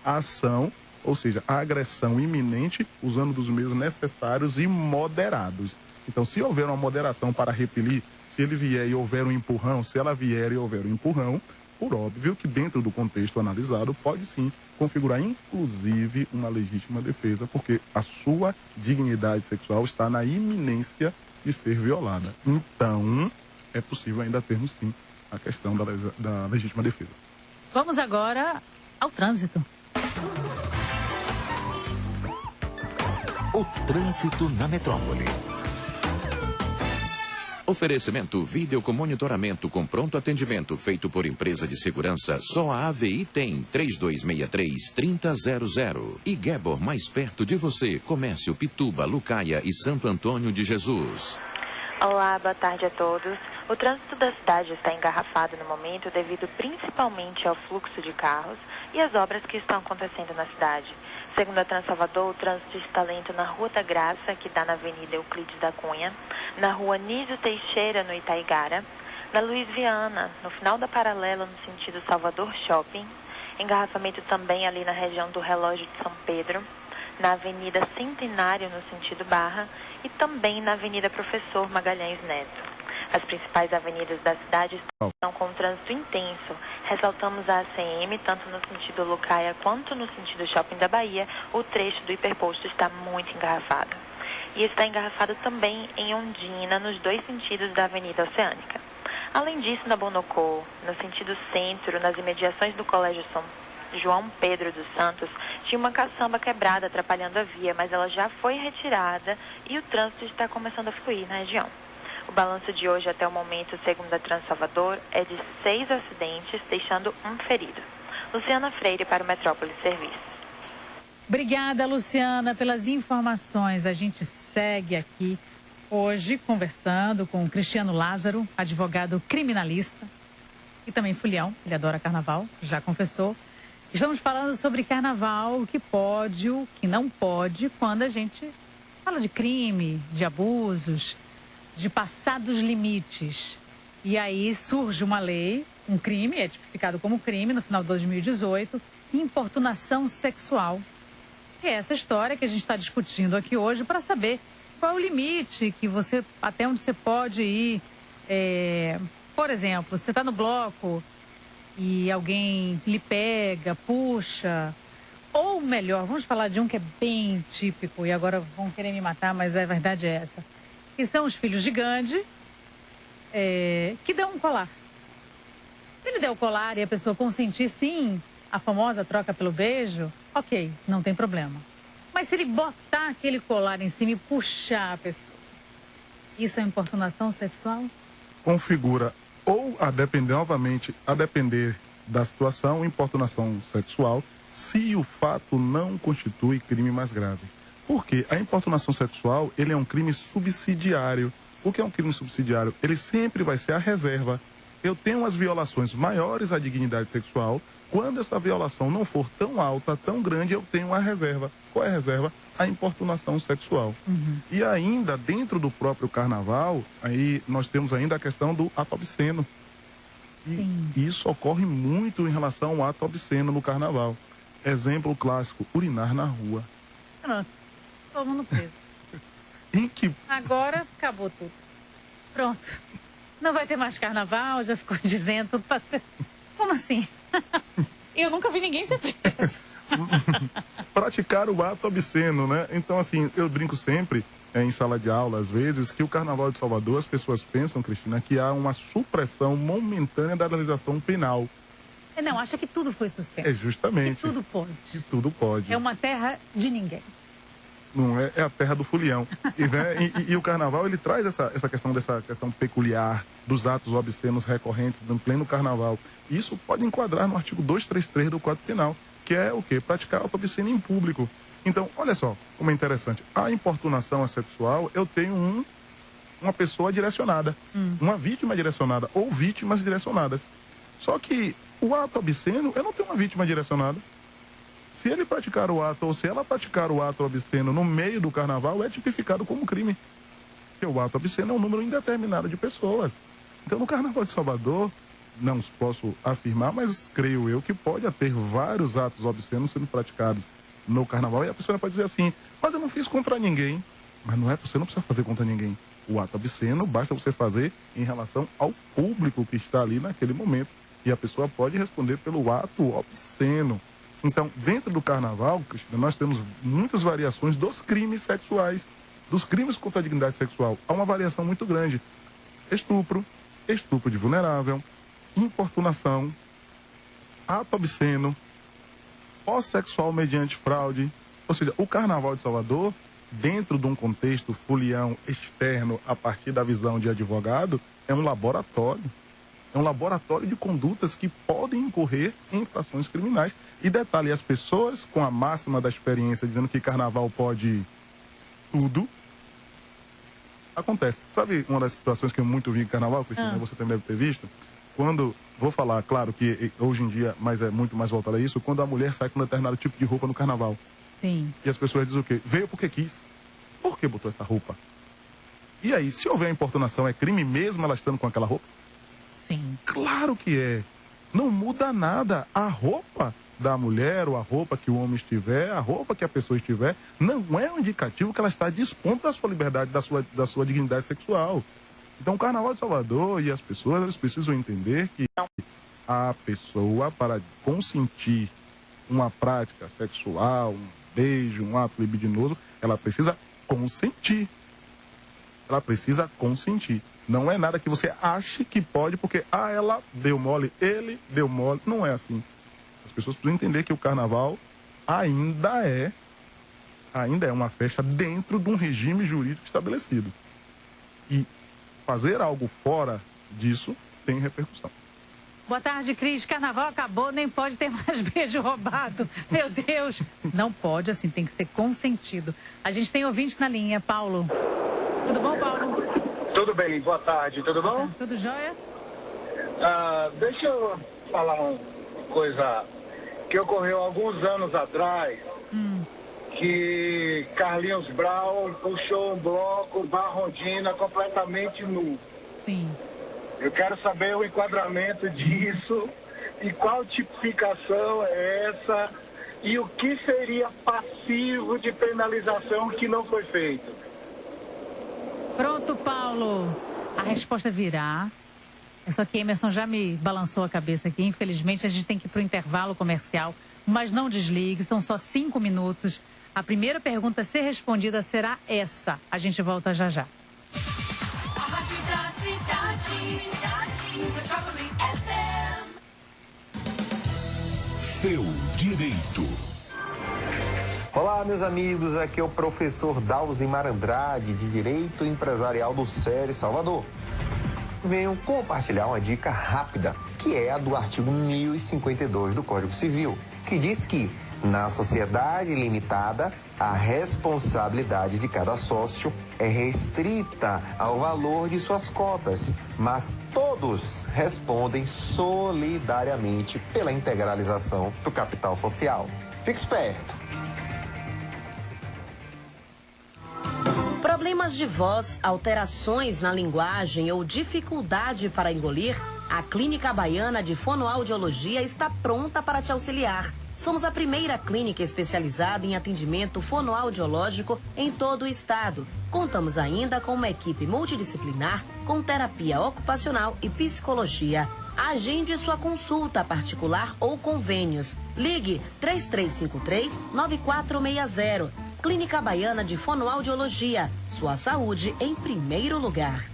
[SPEAKER 2] a ação, ou seja, a agressão iminente, usando dos meios necessários e moderados. Então, se houver uma moderação para repelir, se ele vier e houver um empurrão, se ela vier e houver um empurrão, por óbvio que dentro do contexto analisado pode sim configurar inclusive uma legítima defesa, porque a sua dignidade sexual está na iminência de ser violada. Então, é possível ainda termos sim a questão da legítima defesa.
[SPEAKER 1] Vamos agora ao trânsito.
[SPEAKER 5] O trânsito na metrópole.
[SPEAKER 6] Oferecimento vídeo com monitoramento com pronto atendimento feito por empresa de segurança. Só a AVI tem 3263-3000. E Gebor, mais perto de você. Comércio Pituba, Lucaia e Santo Antônio de Jesus.
[SPEAKER 7] Olá, boa tarde a todos. O trânsito da cidade está engarrafado no momento devido principalmente ao fluxo de carros e às obras que estão acontecendo na cidade. Segundo a Transalvador, o trânsito está lento na Rua da Graça, que dá na Avenida Euclides da Cunha, na Rua Nísio Teixeira, no Itaigara, na Luiz Viana, no final da paralela, no sentido Salvador Shopping, engarrafamento também ali na região do Relógio de São Pedro, na Avenida Centenário, no sentido Barra, e também na Avenida Professor Magalhães Neto. As principais avenidas da cidade estão com trânsito intenso. Ressaltamos a ACM, tanto no sentido Lucaia quanto no sentido Shopping da Bahia, o trecho do hiperposto está muito engarrafado. E está engarrafado também em Ondina, nos dois sentidos da Avenida Oceânica. Além disso, na Bonocô, no sentido centro, nas imediações do Colégio São João Pedro dos Santos, tinha uma caçamba quebrada atrapalhando a via, mas ela já foi retirada e o trânsito está começando a fluir na região. O balanço de hoje até o momento, segundo a Transalvador, é de 6 acidentes, deixando um ferido. Luciana Freire para o Metrópole Serviço.
[SPEAKER 1] Obrigada, Luciana, pelas informações. A gente segue aqui hoje conversando com o Cristiano Lázaro, advogado criminalista, e também Fulião, ele adora carnaval, já confessou. Estamos falando sobre carnaval, o que pode, o que não pode, quando a gente fala de crime, de abusos, de passar dos limites. E aí surge uma lei, um crime, é tipificado como crime no final de 2018, importunação sexual. É essa história que a gente está discutindo aqui hoje para saber qual é o limite que você, até onde você pode ir Por exemplo, você está no bloco e alguém lhe pega, puxa, ou melhor, vamos falar de um que é bem típico e agora vão querer me matar, mas a verdade é essa, que são os filhos de Gandhi, que dão um colar. Se ele der o colar e a pessoa consentir, sim, a famosa troca pelo beijo, ok, não tem problema. Mas se ele botar aquele colar em cima e puxar a pessoa, isso é importunação sexual?
[SPEAKER 2] Configura ou, a depender da situação, importunação sexual, se o fato não constitui crime mais grave. Porque a importunação sexual, ele é um crime subsidiário. O que é um crime subsidiário? Ele sempre vai ser a reserva. Eu tenho as violações maiores à dignidade sexual. Quando essa violação não for tão alta, tão grande, eu tenho a reserva. Qual é a reserva? A importunação sexual. E ainda, dentro do próprio carnaval, aí nós temos ainda a questão do ato obsceno. E isso ocorre muito em relação ao ato obsceno no carnaval. Exemplo clássico, urinar na rua.
[SPEAKER 1] Pronto, todo mundo preso.
[SPEAKER 2] Que...
[SPEAKER 1] Agora acabou tudo. Pronto. Não vai ter mais carnaval, já ficou dizendo tudo pra... Como assim? Eu nunca vi ninguém ser preso.
[SPEAKER 2] Praticar o ato obsceno, né? Então, assim, eu brinco sempre em sala de aula, às vezes, que o Carnaval de Salvador, as pessoas pensam, Cristina, que há uma supressão momentânea da legislação penal.
[SPEAKER 1] Não, acha que tudo foi suspenso.
[SPEAKER 2] Justamente.
[SPEAKER 1] Que tudo pode.
[SPEAKER 2] Que tudo pode.
[SPEAKER 1] É uma terra de ninguém.
[SPEAKER 2] Não é, é a terra do folião. E o Carnaval, ele traz essa questão peculiar dos atos obscenos recorrentes no pleno Carnaval. Isso pode enquadrar no artigo 233 do Código Penal, que é o quê? Praticar ato obsceno em público. Então, olha só como é interessante. A importunação sexual, eu tenho uma pessoa direcionada, uma vítima direcionada ou vítimas direcionadas. Só que o ato obsceno, eu não tenho uma vítima direcionada. Se ele praticar o ato ou se ela praticar o ato obsceno no meio do carnaval, é tipificado como crime. Porque o ato obsceno é um número indeterminado de pessoas. Então, no Carnaval de Salvador, não posso afirmar, mas creio eu que pode ter vários atos obscenos sendo praticados no carnaval. E a pessoa pode dizer assim, mas eu não fiz contra ninguém. Mas não é, você não precisa fazer contra ninguém. O ato obsceno basta você fazer em relação ao público que está ali naquele momento. E a pessoa pode responder pelo ato obsceno. Então, dentro do carnaval, Cristina, nós temos muitas variações dos crimes sexuais, dos crimes contra a dignidade sexual. Há uma variação muito grande. Estupro de vulnerável, importunação, ato obsceno, sexual mediante fraude. Ou seja, o Carnaval de Salvador, dentro de um contexto folião externo, a partir da visão de advogado, é um laboratório. É um laboratório de condutas que podem incorrer em infrações criminais. E detalhe, as pessoas com a máxima da experiência dizendo que carnaval pode tudo, acontece. Sabe uma das situações que eu muito vi em carnaval, Cristina, você também deve ter visto? Quando, vou falar, claro que hoje em dia, mas é muito mais voltado a isso, quando a mulher sai com um determinado tipo de roupa no carnaval.
[SPEAKER 1] Sim.
[SPEAKER 2] E as pessoas dizem o quê? Veio porque quis. Por que botou essa roupa? E aí, se houver importunação, é crime mesmo ela estando com aquela roupa?
[SPEAKER 1] Sim.
[SPEAKER 2] Claro que é. Não muda nada. A roupa da mulher ou a roupa que o homem estiver, a roupa que a pessoa estiver, não é um indicativo que ela está dispondo da sua liberdade, da sua dignidade sexual. Então, o Carnaval de Salvador e as pessoas, elas precisam entender que a pessoa, para consentir uma prática sexual, um beijo, um ato libidinoso, ela precisa consentir. Ela precisa consentir. Não é nada que você ache que pode, porque ela deu mole, ele deu mole. Não é assim. As pessoas precisam entender que o carnaval ainda é uma festa dentro de um regime jurídico estabelecido. E fazer algo fora disso tem repercussão.
[SPEAKER 1] Boa tarde, Cris. Carnaval acabou, nem pode ter mais beijo roubado. Meu Deus. Não pode, assim, tem que ser consentido. A gente tem ouvinte na linha, Paulo. Tudo bom, Paulo?
[SPEAKER 8] Tudo bem, boa tarde, tudo bom?
[SPEAKER 1] Tudo jóia?
[SPEAKER 8] Deixa eu falar uma coisa que ocorreu alguns anos atrás, que Carlinhos Brown puxou um bloco Barrondina completamente nu.
[SPEAKER 1] Sim.
[SPEAKER 8] Eu quero saber o enquadramento disso e qual tipificação é essa e o que seria passivo de penalização que não foi feito.
[SPEAKER 1] Pronto, Paulo. A resposta virá. Só que Emerson já me balançou a cabeça aqui. Infelizmente, a gente tem que ir para o intervalo comercial. Mas não desligue, são só 5 minutos. A primeira pergunta a ser respondida será essa. A gente volta já já.
[SPEAKER 5] Seu direito.
[SPEAKER 9] Olá, meus amigos. Aqui é o professor Dalzimar Andrade, de Direito Empresarial do SERI Salvador. Venho compartilhar uma dica rápida, que é a do artigo 1052 do Código Civil, que diz que, na sociedade limitada, a responsabilidade de cada sócio é restrita ao valor de suas cotas, mas todos respondem solidariamente pela integralização do capital social. Fique esperto.
[SPEAKER 10] Problemas de voz, alterações na linguagem ou dificuldade para engolir? A Clínica Baiana de Fonoaudiologia está pronta para te auxiliar. Somos a primeira clínica especializada em atendimento fonoaudiológico em todo o estado. Contamos ainda com uma equipe multidisciplinar com terapia ocupacional e psicologia. Agende sua consulta particular ou convênios. Ligue 3353-9460. Clínica Baiana de Fonoaudiologia. Sua saúde em primeiro lugar.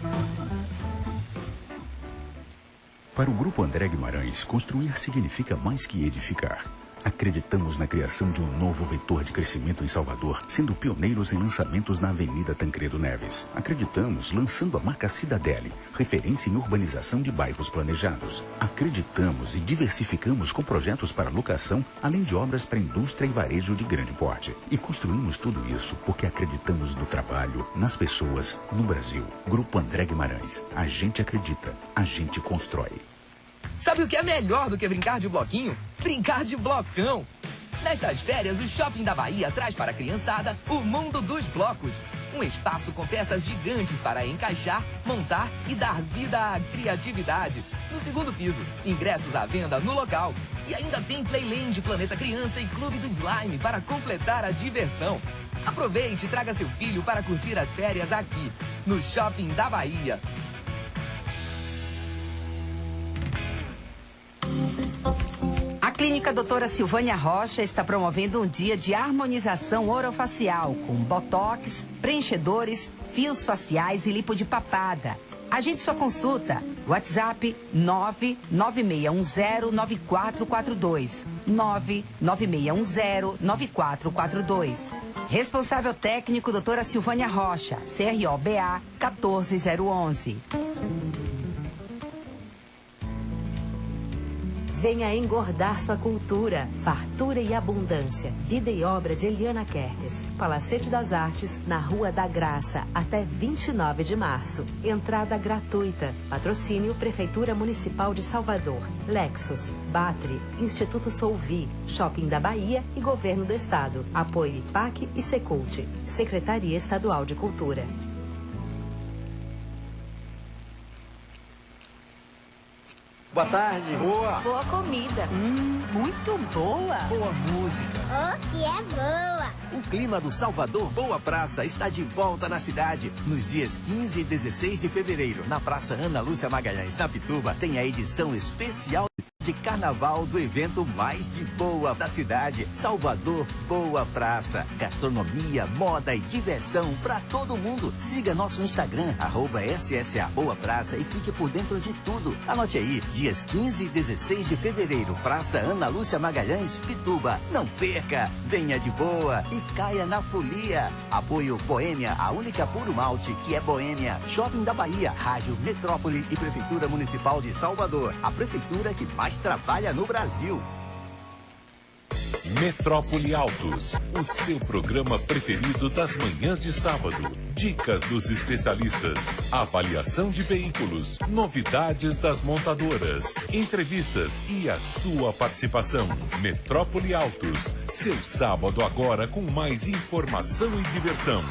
[SPEAKER 11] Para o Grupo André Guimarães, construir significa mais que edificar. Acreditamos na criação de um novo vetor de crescimento em Salvador, sendo pioneiros em lançamentos na Avenida Tancredo Neves. Acreditamos lançando a marca Cidadele, referência em urbanização de bairros planejados. Acreditamos e diversificamos com projetos para locação, além de obras para indústria e varejo de grande porte. E construímos tudo isso porque acreditamos no trabalho, nas pessoas, no Brasil. Grupo André Guimarães. A gente acredita, a gente constrói.
[SPEAKER 12] Sabe o que é melhor do que brincar de bloquinho? Brincar de blocão! Nestas férias, o Shopping da Bahia traz para a criançada o mundo dos blocos. Um espaço com peças gigantes para encaixar, montar e dar vida à criatividade. No segundo piso, ingressos à venda no local. E ainda tem Playland, Planeta Criança e Clube do Slime para completar a diversão. Aproveite e traga seu filho para curtir as férias aqui, no Shopping da Bahia.
[SPEAKER 13] A Clínica Doutora Silvânia Rocha está promovendo um dia de harmonização orofacial com botox, preenchedores, fios faciais e lipo de papada. Agende sua consulta. WhatsApp 996109442. 996109442. Responsável técnico Doutora Silvânia Rocha, CRO-BA 14011.
[SPEAKER 14] Venha engordar sua cultura, fartura e abundância. Vida e obra de Eliana Kertes. Palacete das Artes, na Rua da Graça, até 29 de março. Entrada gratuita. Patrocínio Prefeitura Municipal de Salvador. Lexus, Batri, Instituto Solvi, Shopping da Bahia e Governo do Estado. Apoio IPAC e Secult. Secretaria Estadual de Cultura.
[SPEAKER 15] Boa tarde. Boa.
[SPEAKER 16] Boa comida.
[SPEAKER 13] Muito boa.
[SPEAKER 15] Boa música.
[SPEAKER 16] Oh, que é boa.
[SPEAKER 15] O clima do Salvador Boa Praça está de volta na cidade. Nos dias 15 e 16 de fevereiro, na Praça Ana Lúcia Magalhães, na Pituba, tem a edição especial de carnaval do evento mais de boa da cidade, Salvador Boa Praça. Gastronomia, moda e diversão para todo mundo. Siga nosso Instagram, @SSA Boa Praça e fique por dentro de tudo. Anote aí, dias 15 e 16 de fevereiro, Praça Ana Lúcia Magalhães, Pituba. Não perca, venha de boa e caia na folia. Apoio Boêmia, a única puro malte que é boêmia. Shopping da Bahia, Rádio Metrópole e Prefeitura Municipal de Salvador. A prefeitura que mais trabalha no Brasil.
[SPEAKER 5] Metrópole Autos, o seu programa preferido das manhãs de sábado. Dicas dos especialistas, avaliação de veículos, novidades das montadoras, entrevistas e a sua participação. Metrópole Autos, seu sábado agora com mais informação e diversão.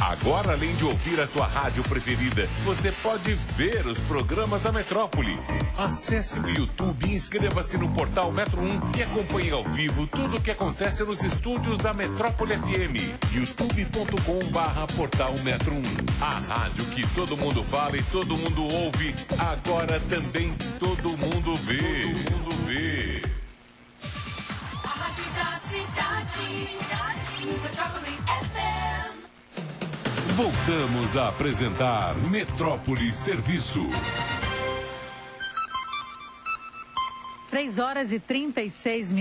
[SPEAKER 5] Agora, além de ouvir a sua rádio preferida, você pode ver os programas da Metrópole. Acesse o YouTube e inscreva-se no portal Metro 1 e acompanhe ao vivo tudo o que acontece nos estúdios da Metrópole FM. youtube.com/portal Metro 1. A rádio que todo mundo fala e todo mundo ouve, agora também todo mundo vê. Todo mundo vê.
[SPEAKER 17] A rádio da cidade, Metrópole FM.
[SPEAKER 5] Voltamos a apresentar Metrópole Serviço.
[SPEAKER 1] 3h36.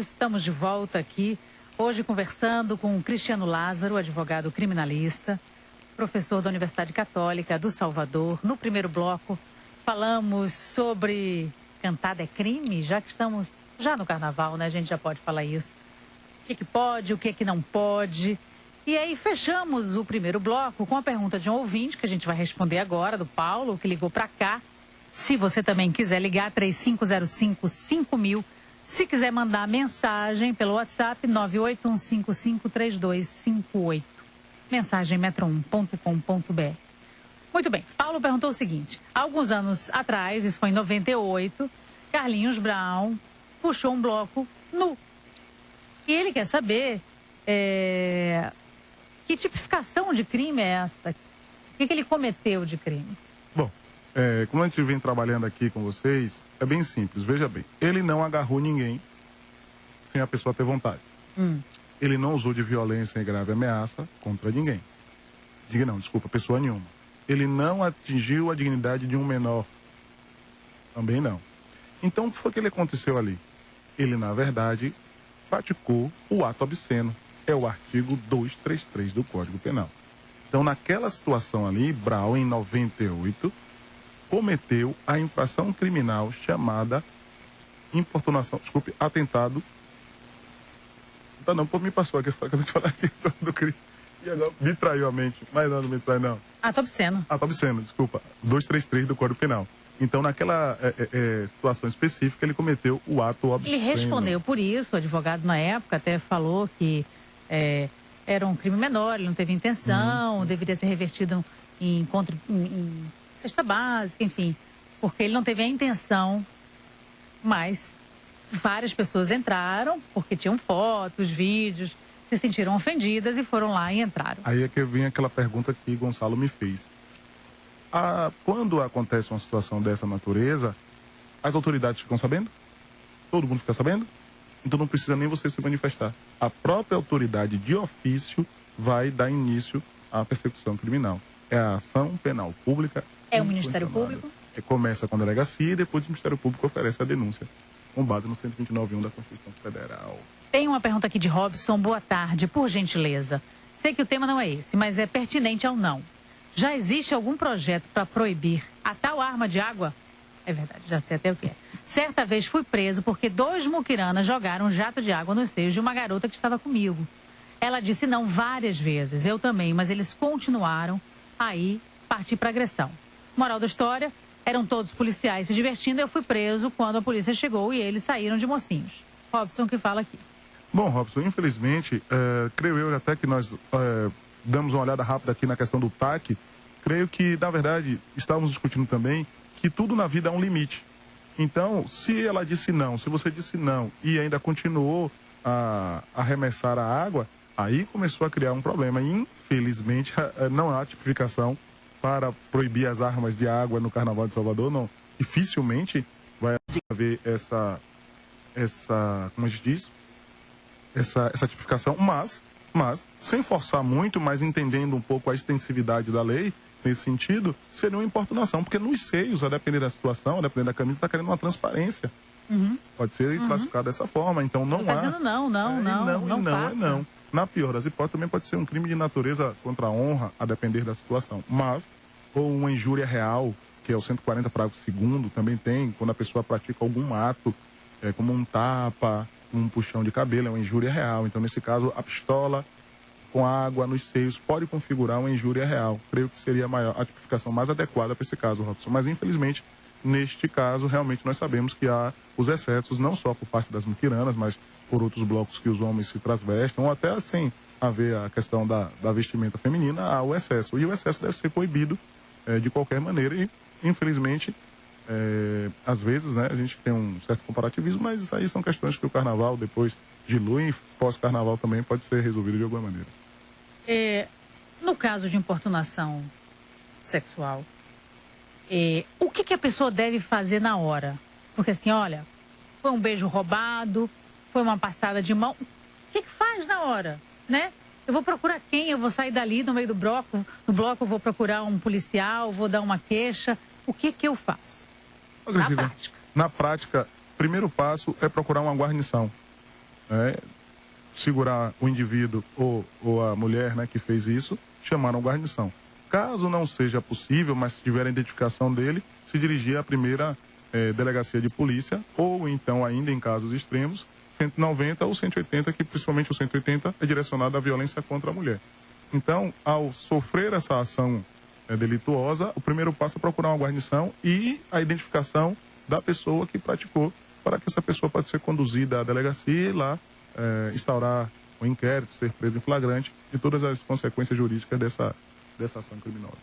[SPEAKER 1] Estamos de volta aqui, hoje conversando com o Cristiano Lázaro, advogado criminalista, professor da Universidade Católica do Salvador. No primeiro bloco, falamos sobre cantada é crime, já que estamos já no carnaval, né? A gente já pode falar isso. O que pode, o que não pode. E aí fechamos o primeiro bloco com a pergunta de um ouvinte, que a gente vai responder agora, do Paulo, que ligou para cá. Se você também quiser ligar, 3505-5000. Se quiser mandar mensagem pelo WhatsApp, 981553258. Mensagem metro1.com.br. Muito bem, Paulo perguntou o seguinte. Há alguns anos atrás, isso foi em 98, Carlinhos Brown puxou um bloco nu. E ele quer saber que tipificação de crime é essa? O que ele cometeu de crime?
[SPEAKER 2] Bom, como a gente vem trabalhando aqui com vocês, é bem simples. Veja bem, ele não agarrou ninguém sem a pessoa ter vontade. Ele não usou de violência e grave ameaça contra ninguém. Pessoa nenhuma. Ele não atingiu a dignidade de um menor. Também não. Então, o que foi que ele aconteceu ali? Ele, na verdade, praticou o ato obsceno. É o artigo 233 do Código Penal. Então, naquela situação ali, Brown, em 98, cometeu a infração criminal chamada atentado. Não, pô, me passou aqui, acabei de falar aqui do crime. E agora me traiu a mente, mas não me trai, não.
[SPEAKER 1] Ato obsceno.
[SPEAKER 2] Ato obsceno, desculpa. 233 do Código Penal. Então, naquela situação específica, ele cometeu o ato obsceno.
[SPEAKER 1] Ele respondeu por isso, o advogado na época até falou que era um crime menor, ele não teve intenção, deveria ser revertido em cesta básica, enfim, porque ele não teve a intenção, mas várias pessoas entraram, porque tinham fotos, vídeos, se sentiram ofendidas e foram lá e entraram.
[SPEAKER 2] Aí é que vem aquela pergunta que Gonçalo me fez. Quando acontece uma situação dessa natureza, as autoridades ficam sabendo? Todo mundo fica sabendo? Então não precisa nem você se manifestar. A própria autoridade de ofício vai dar início à persecução criminal. É a ação penal pública.
[SPEAKER 1] É o Ministério Público?
[SPEAKER 2] Começa com a delegacia e depois o Ministério Público oferece a denúncia, com base no 129.1 da Constituição Federal.
[SPEAKER 1] Tem uma pergunta aqui de Robson. Boa tarde, por gentileza. Sei que o tema não é esse, mas é pertinente ao não. Já existe algum projeto para proibir a tal arma de água? É verdade, já sei até o que é. Certa vez fui preso porque 2 muquiranas jogaram um jato de água nos seios de uma garota que estava comigo. Ela disse não várias vezes, eu também, mas eles continuaram, aí parti para agressão. Moral da história, eram todos policiais se divertindo, eu fui preso quando a polícia chegou e eles saíram de mocinhos. Robson que fala aqui.
[SPEAKER 2] Bom, Robson, infelizmente, creio eu até que nós damos uma olhada rápida aqui na questão do TAC. Creio que, na verdade, estávamos discutindo também que tudo na vida há um limite. Então, se ela disse não, se você disse não e ainda continuou a arremessar a água, aí começou a criar um problema. E, infelizmente, não há tipificação para proibir as armas de água no Carnaval de Salvador, não. Dificilmente vai haver essa como a gente diz, essa tipificação, mas sem forçar muito, mas entendendo um pouco a extensividade da lei, nesse sentido, seria uma importunação, porque nos seios, a depender da situação, a depender da camisa, está querendo uma transparência. Pode ser classificado dessa forma, então não há...
[SPEAKER 1] Dizendo não passa.
[SPEAKER 2] Não. Na pior das hipóteses, também pode ser um crime de natureza contra a honra, a depender da situação. Mas, ou uma injúria real, que é o 140 parágrafo 2º, também tem, quando a pessoa pratica algum ato, como um tapa, um puxão de cabelo, é uma injúria real. Então, nesse caso, a pistola com água nos seios pode configurar uma injúria real. Creio que seria a tipificação mais adequada para esse caso, Robson. Mas, infelizmente, neste caso, realmente nós sabemos que há os excessos, não só por parte das muquiranas, mas por outros blocos que os homens se transvestem, ou até assim, haver a questão da vestimenta feminina, há o excesso. E o excesso deve ser proibido de qualquer maneira e, infelizmente, às vezes, né, a gente tem um certo comparativismo, mas isso aí são questões que o carnaval, depois dilui, pós-carnaval também pode ser resolvido de alguma maneira.
[SPEAKER 1] No caso de importunação sexual, o que a pessoa deve fazer na hora? Porque assim, olha, foi um beijo roubado, foi uma passada de mão, o que faz na hora, né? Eu vou procurar quem? Eu vou sair dali no meio do bloco? No bloco eu vou procurar um policial, vou dar uma queixa. O que eu faço? Na prática.
[SPEAKER 2] Na prática, primeiro passo é procurar uma guarnição. Segurar o indivíduo ou a mulher, né, que fez isso, chamar uma guarnição. Caso não seja possível, mas tiver a identificação dele, se dirigir à primeira delegacia de polícia, ou então, ainda em casos extremos, 190 ou 180, que principalmente o 180 é direcionado à violência contra a mulher. Então, ao sofrer essa ação delituosa, o primeiro passo é procurar uma guarnição e a identificação da pessoa que praticou, para que essa pessoa possa ser conduzida à delegacia e lá instaurar um inquérito, ser preso em flagrante e todas as consequências jurídicas dessa ação criminosa.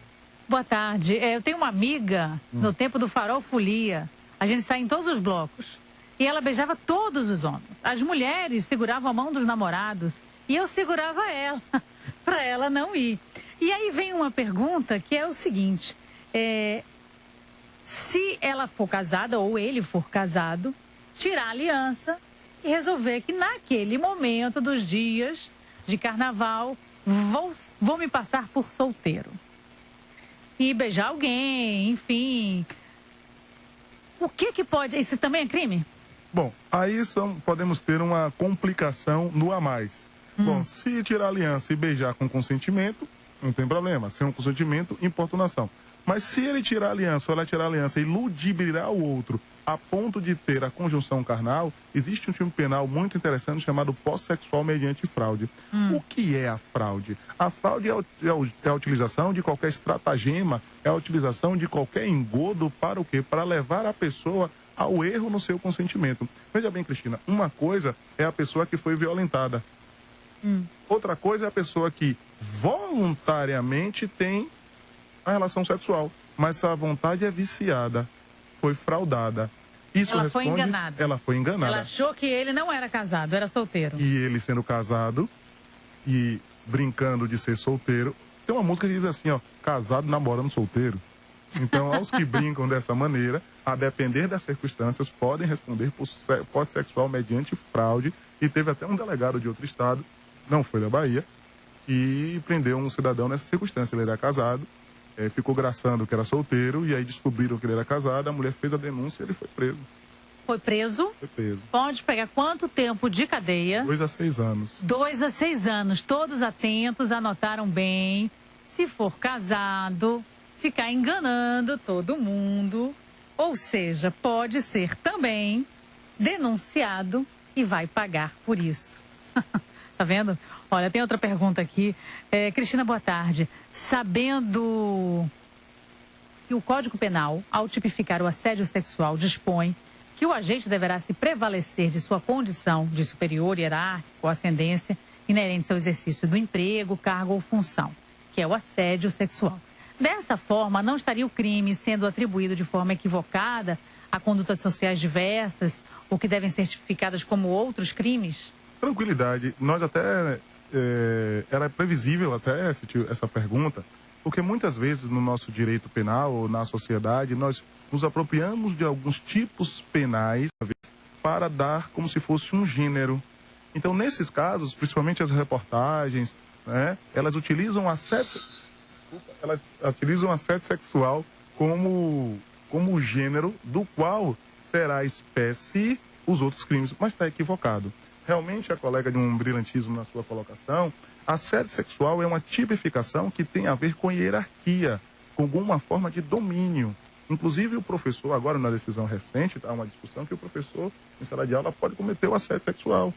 [SPEAKER 1] Boa tarde. Eu tenho uma amiga no tempo do Farol Folia. A gente sai em todos os blocos e ela beijava todos os homens. As mulheres seguravam a mão dos namorados e eu segurava ela para ela não ir. E aí vem uma pergunta que é o seguinte: se ela for casada ou ele for casado, tirar a aliança e resolver que naquele momento dos dias de carnaval vou me passar por solteiro e beijar alguém, enfim. O que pode... Isso também é crime?
[SPEAKER 2] Bom, aí podemos ter uma complicação no a mais. Bom, se tirar a aliança e beijar com consentimento, não tem problema. Sem um consentimento, importunação. Mas se ele tirar a aliança ou ela tirar a aliança e ludibriar o outro a ponto de ter a conjunção carnal, existe um tipo penal muito interessante chamado posse-sexual mediante fraude. O que é a fraude? A fraude é a utilização de qualquer estratagema, é a utilização de qualquer engodo para o quê? Para levar a pessoa ao erro no seu consentimento. Veja bem, Cristina, uma coisa é a pessoa que foi violentada. Outra coisa é a pessoa que voluntariamente tem a relação sexual, mas a vontade é viciada, foi fraudada. Isso
[SPEAKER 1] ela foi enganada.
[SPEAKER 2] Ela foi enganada.
[SPEAKER 1] Ela achou que ele não era casado, era solteiro.
[SPEAKER 2] E ele sendo casado e brincando de ser solteiro. Tem uma música que diz assim, ó, casado namorando solteiro. Então, aos que brincam dessa maneira, a depender das circunstâncias, podem responder por posse sexual mediante fraude. E teve até um delegado de outro estado, não foi da Bahia, e prendeu um cidadão nessa circunstância. Ele era casado, ficou graçando que era solteiro, e aí descobriram que ele era casado, a mulher fez a denúncia e ele foi preso.
[SPEAKER 1] Foi preso?
[SPEAKER 2] Foi preso.
[SPEAKER 1] Pode pegar quanto tempo de cadeia?
[SPEAKER 2] 2 a 6 anos.
[SPEAKER 1] 2 a 6 anos. Todos atentos, anotaram bem. Se for casado, ficar enganando todo mundo. Ou seja, pode ser também denunciado e vai pagar por isso. Tá vendo? Olha, tem outra pergunta aqui. Cristina, boa tarde. Sabendo que o Código Penal, ao tipificar o assédio sexual, dispõe que o agente deverá se prevalecer de sua condição de superior, hierárquico ou ascendência inerente ao exercício do emprego, cargo ou função, que é o assédio sexual. Dessa forma, não estaria o crime sendo atribuído de forma equivocada a condutas sociais diversas ou que devem ser tipificadas como outros crimes?
[SPEAKER 2] Tranquilidade. Nós até... era previsível até essa pergunta, porque muitas vezes no nosso direito penal ou na sociedade nós nos apropriamos de alguns tipos penais para dar como se fosse um gênero. Então, nesses casos, principalmente as reportagens, né, elas utilizam assédio sexual como gênero do qual será a espécie os outros crimes, mas está equivocado. Realmente, a colega de um brilhantismo na sua colocação, assédio sexual é uma tipificação que tem a ver com hierarquia, com alguma forma de domínio. Inclusive, o professor, agora na decisão recente, está uma discussão que o professor, em sala de aula, pode cometer o assédio sexual.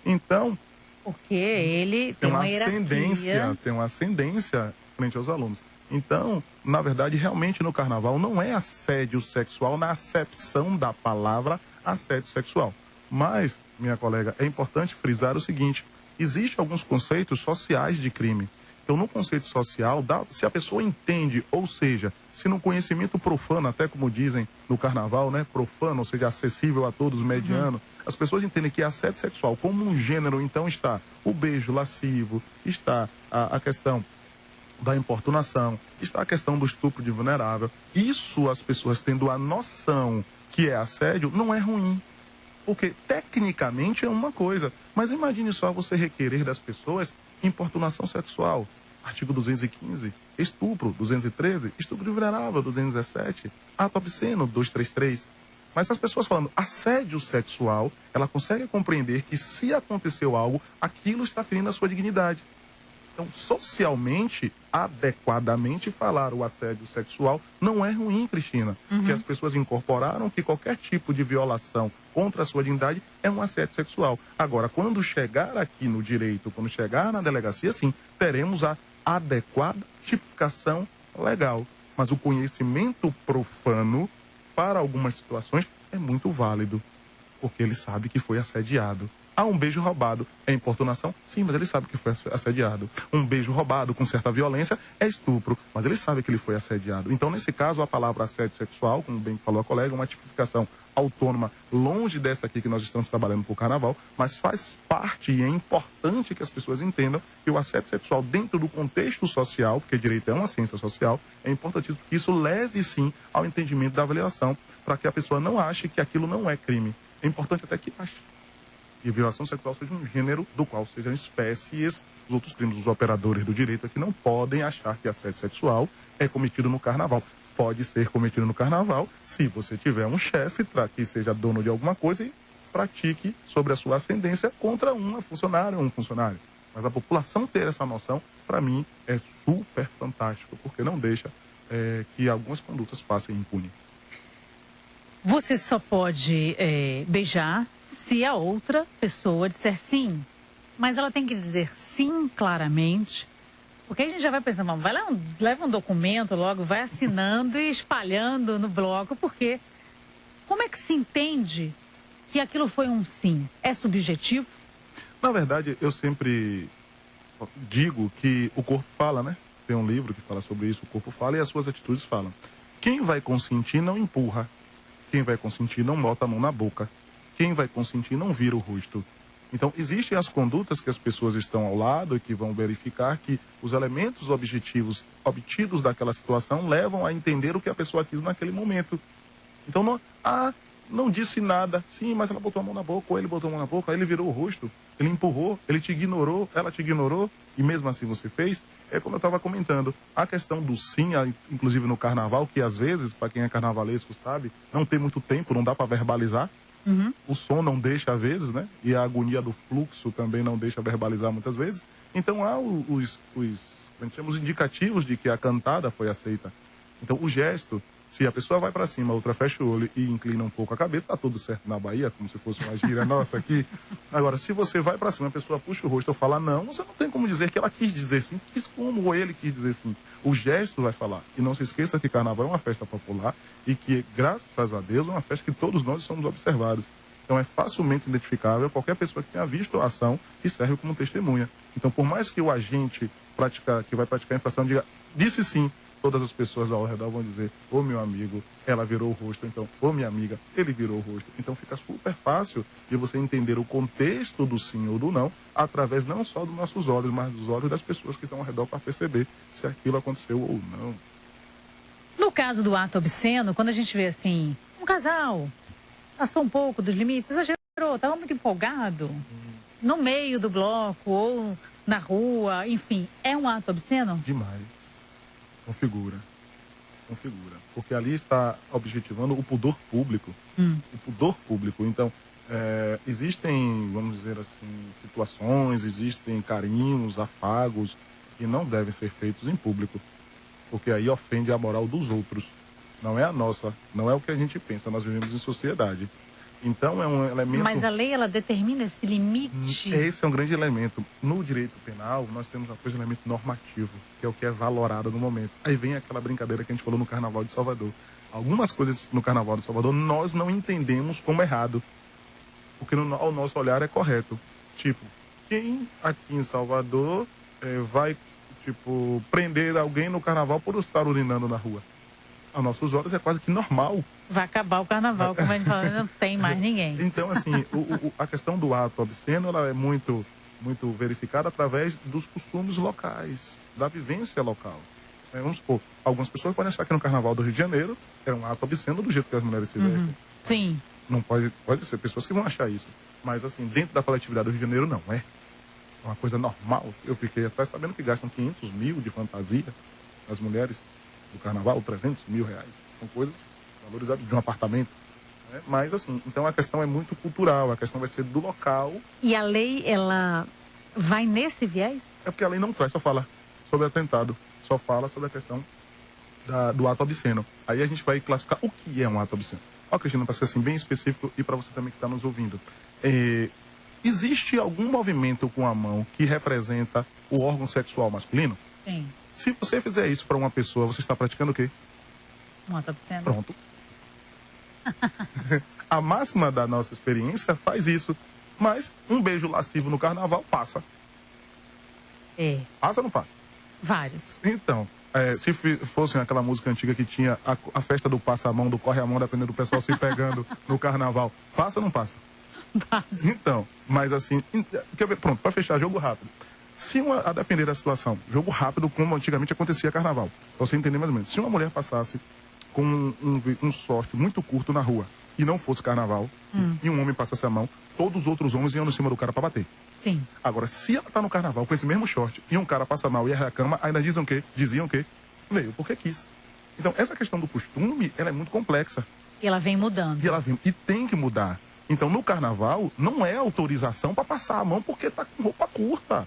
[SPEAKER 2] Então...
[SPEAKER 1] Porque ele tem uma hierarquia.
[SPEAKER 2] Tem uma ascendência frente aos alunos. Então, na verdade, realmente no carnaval não é assédio sexual na acepção da palavra assédio sexual. Mas, minha colega, é importante frisar o seguinte: existem alguns conceitos sociais de crime. Então, no conceito social, se a pessoa entende, ou seja, se no conhecimento profano, até como dizem no carnaval, né, profano, ou seja, acessível a todos, mediano, as pessoas entendem que assédio sexual como um gênero, então está o beijo lascivo, está a questão da importunação, está a questão do estupro de vulnerável. Isso, as pessoas tendo a noção que é assédio, não é ruim. Porque tecnicamente é uma coisa, mas imagine só você requerer das pessoas importunação sexual, artigo 215, estupro, 213, estupro de vulnerável, 217, ato obsceno, 233. Mas as pessoas falando assédio sexual, ela consegue compreender que se aconteceu algo, aquilo está ferindo a sua dignidade. Então, socialmente, adequadamente falar o assédio sexual não é ruim, Cristina. Porque as pessoas incorporaram que qualquer tipo de violação contra a sua dignidade é um assédio sexual. Agora, quando chegar aqui no direito, quando chegar na delegacia, sim, teremos a adequada tipificação legal. Mas o conhecimento profano, para algumas situações, é muito válido. Porque ele sabe que foi assediado. Ah, um beijo roubado é importunação? Sim, mas ele sabe que foi assediado. Um beijo roubado com certa violência é estupro, mas ele sabe que ele foi assediado. Então, nesse caso, a palavra assédio sexual, como bem falou a colega, é uma tipificação autônoma, longe dessa aqui que nós estamos trabalhando para o carnaval, mas faz parte e é importante que as pessoas entendam que o assédio sexual dentro do contexto social, porque direito é uma ciência social, é importante que isso leve, sim, ao entendimento da avaliação, para que a pessoa não ache que aquilo não é crime. É importante até que ache. E violação sexual seja um gênero do qual sejam espécies. Os outros crimes, os operadores do direito aqui não podem achar que assédio sexual é cometido no carnaval. Pode ser cometido no carnaval se você tiver um chefe que seja dono de alguma coisa e pratique sobre a sua ascendência contra uma funcionária ou um funcionário. Mas a população ter essa noção, para mim, é super fantástico, porque não deixa que algumas condutas passem impune.
[SPEAKER 1] Você só pode beijar se a outra pessoa disser sim. Mas ela tem que dizer sim claramente. Porque a gente já vai pensando, vamos, vai lá, leva um documento logo, vai assinando e espalhando no bloco, porque como é que se entende que aquilo foi um sim? É subjetivo?
[SPEAKER 2] Na verdade, eu sempre digo que o corpo fala, né? Tem um livro que fala sobre isso, o corpo fala e as suas atitudes falam. Quem vai consentir não empurra. Quem vai consentir não bota a mão na boca. Quem vai consentir não vira o rosto. Então, existem as condutas que as pessoas estão ao lado e que vão verificar que os elementos objetivos obtidos daquela situação levam a entender o que a pessoa quis naquele momento. Então, não disse nada. Sim, mas ela botou a mão na boca, ou ele botou a mão na boca, aí ele virou o rosto, ele empurrou, ele te ignorou, ela te ignorou, e mesmo assim você fez. É como eu estava comentando, a questão do sim, inclusive no carnaval, que às vezes, para quem é carnavalesco sabe, não tem muito tempo, não dá para verbalizar. O som não deixa às vezes, né? E a agonia do fluxo também não deixa verbalizar muitas vezes. Então há os indicativos de que a cantada foi aceita. Então o gesto, se a pessoa vai para cima, a outra fecha o olho e inclina um pouco a cabeça, tá tudo certo na Bahia, como se fosse uma gíria nossa aqui. Agora, se você vai para cima, a pessoa puxa o rosto ou fala não, você não tem como dizer que ela quis dizer sim, quis como ou ele quis dizer sim. O gesto vai falar. E não se esqueça que carnaval é uma festa popular e que, graças a Deus, é uma festa que todos nós somos observados. Então é facilmente identificável qualquer pessoa que tenha visto a ação e serve como testemunha. Então, por mais que o agente que vai praticar a infração diga, disse sim, todas as pessoas ao redor vão dizer, ô meu amigo, ela virou o rosto, então, ô minha amiga, ele virou o rosto. Então fica super fácil de você entender o contexto do sim ou do não, através não só dos nossos olhos, mas dos olhos das pessoas que estão ao redor para perceber se aquilo aconteceu ou não.
[SPEAKER 1] No caso do ato obsceno, quando a gente vê assim, um casal passou um pouco dos limites, exagerou, estava muito empolgado, no meio do bloco ou na rua, enfim, é um ato obsceno?
[SPEAKER 2] Demais. Configura. Porque ali está objetivando o pudor público. O pudor público. Então, existem, vamos dizer assim, situações, existem carinhos, afagos que não devem ser feitos em público. Porque aí ofende a moral dos outros. Não é a nossa, não é o que a gente pensa, nós vivemos em sociedade. Então é um elemento...
[SPEAKER 1] Mas a lei, ela determina esse limite?
[SPEAKER 2] Esse é um grande elemento. No direito penal, nós temos uma coisa, um elemento normativo, que é o que é valorado no momento. Aí vem aquela brincadeira que a gente falou no Carnaval de Salvador. Algumas coisas no Carnaval de Salvador nós não entendemos como errado. Porque ao nosso olhar é correto. Tipo, quem aqui em Salvador vai, tipo, prender alguém no carnaval por estar urinando na rua? Aos nossos olhos é quase que normal.
[SPEAKER 1] Vai acabar o carnaval, como a gente fala, não tem mais ninguém.
[SPEAKER 2] Então, assim, a questão do ato obsceno, ela é muito verificada através dos costumes locais, da vivência local. Vamos supor, algumas pessoas podem achar que no carnaval do Rio de Janeiro é um ato obsceno do jeito que as mulheres se vestem.
[SPEAKER 1] Sim.
[SPEAKER 2] Não pode ser pessoas que vão achar isso. Mas, assim, dentro da coletividade do Rio de Janeiro, não é. É uma coisa normal. Eu fiquei até sabendo que gastam 500 mil de fantasia as mulheres do carnaval, 300 mil reais. São coisas valorizadas de um apartamento. Né? Mas, assim, então a questão é muito cultural, a questão vai ser do local.
[SPEAKER 1] E a lei, ela vai nesse viés?
[SPEAKER 2] É porque a lei não traz, só fala sobre atentado, só fala sobre a questão do ato obsceno. Aí a gente vai classificar o que é um ato obsceno. Ó, Cristina, para ser assim bem específico e para você também que está nos ouvindo. Existe algum movimento com a mão que representa o órgão sexual masculino?
[SPEAKER 1] Sim.
[SPEAKER 2] Se você fizer isso para uma pessoa, você está praticando o quê?
[SPEAKER 1] Um ato obsceno.
[SPEAKER 2] Pronto. A máxima da nossa experiência faz isso. Mas um beijo lascivo no carnaval passa. Passa ou não passa?
[SPEAKER 1] Vários.
[SPEAKER 2] Então, se fosse aquela música antiga que tinha a festa do passa-a-mão, do corre-a-mão, dependendo do pessoal se pegando no carnaval, passa ou não passa?
[SPEAKER 1] Passa.
[SPEAKER 2] Então, mas assim, pronto, para fechar, jogo rápido. Se a depender da situação, jogo rápido, como antigamente acontecia carnaval, pra você entender mais ou menos. Se uma mulher passasse com um short muito curto na rua e não fosse carnaval, e um homem passasse a mão, todos os outros homens iam em cima do cara para bater.
[SPEAKER 1] Sim.
[SPEAKER 2] Agora, se ela tá no carnaval com esse mesmo short e um cara passa mal e erra a cama, ainda diziam o quê? Veio porque quis. Então, essa questão do costume, ela é muito complexa.
[SPEAKER 1] E ela vem mudando.
[SPEAKER 2] E tem que mudar. Então, no carnaval, não é autorização para passar a mão porque tá com roupa curta.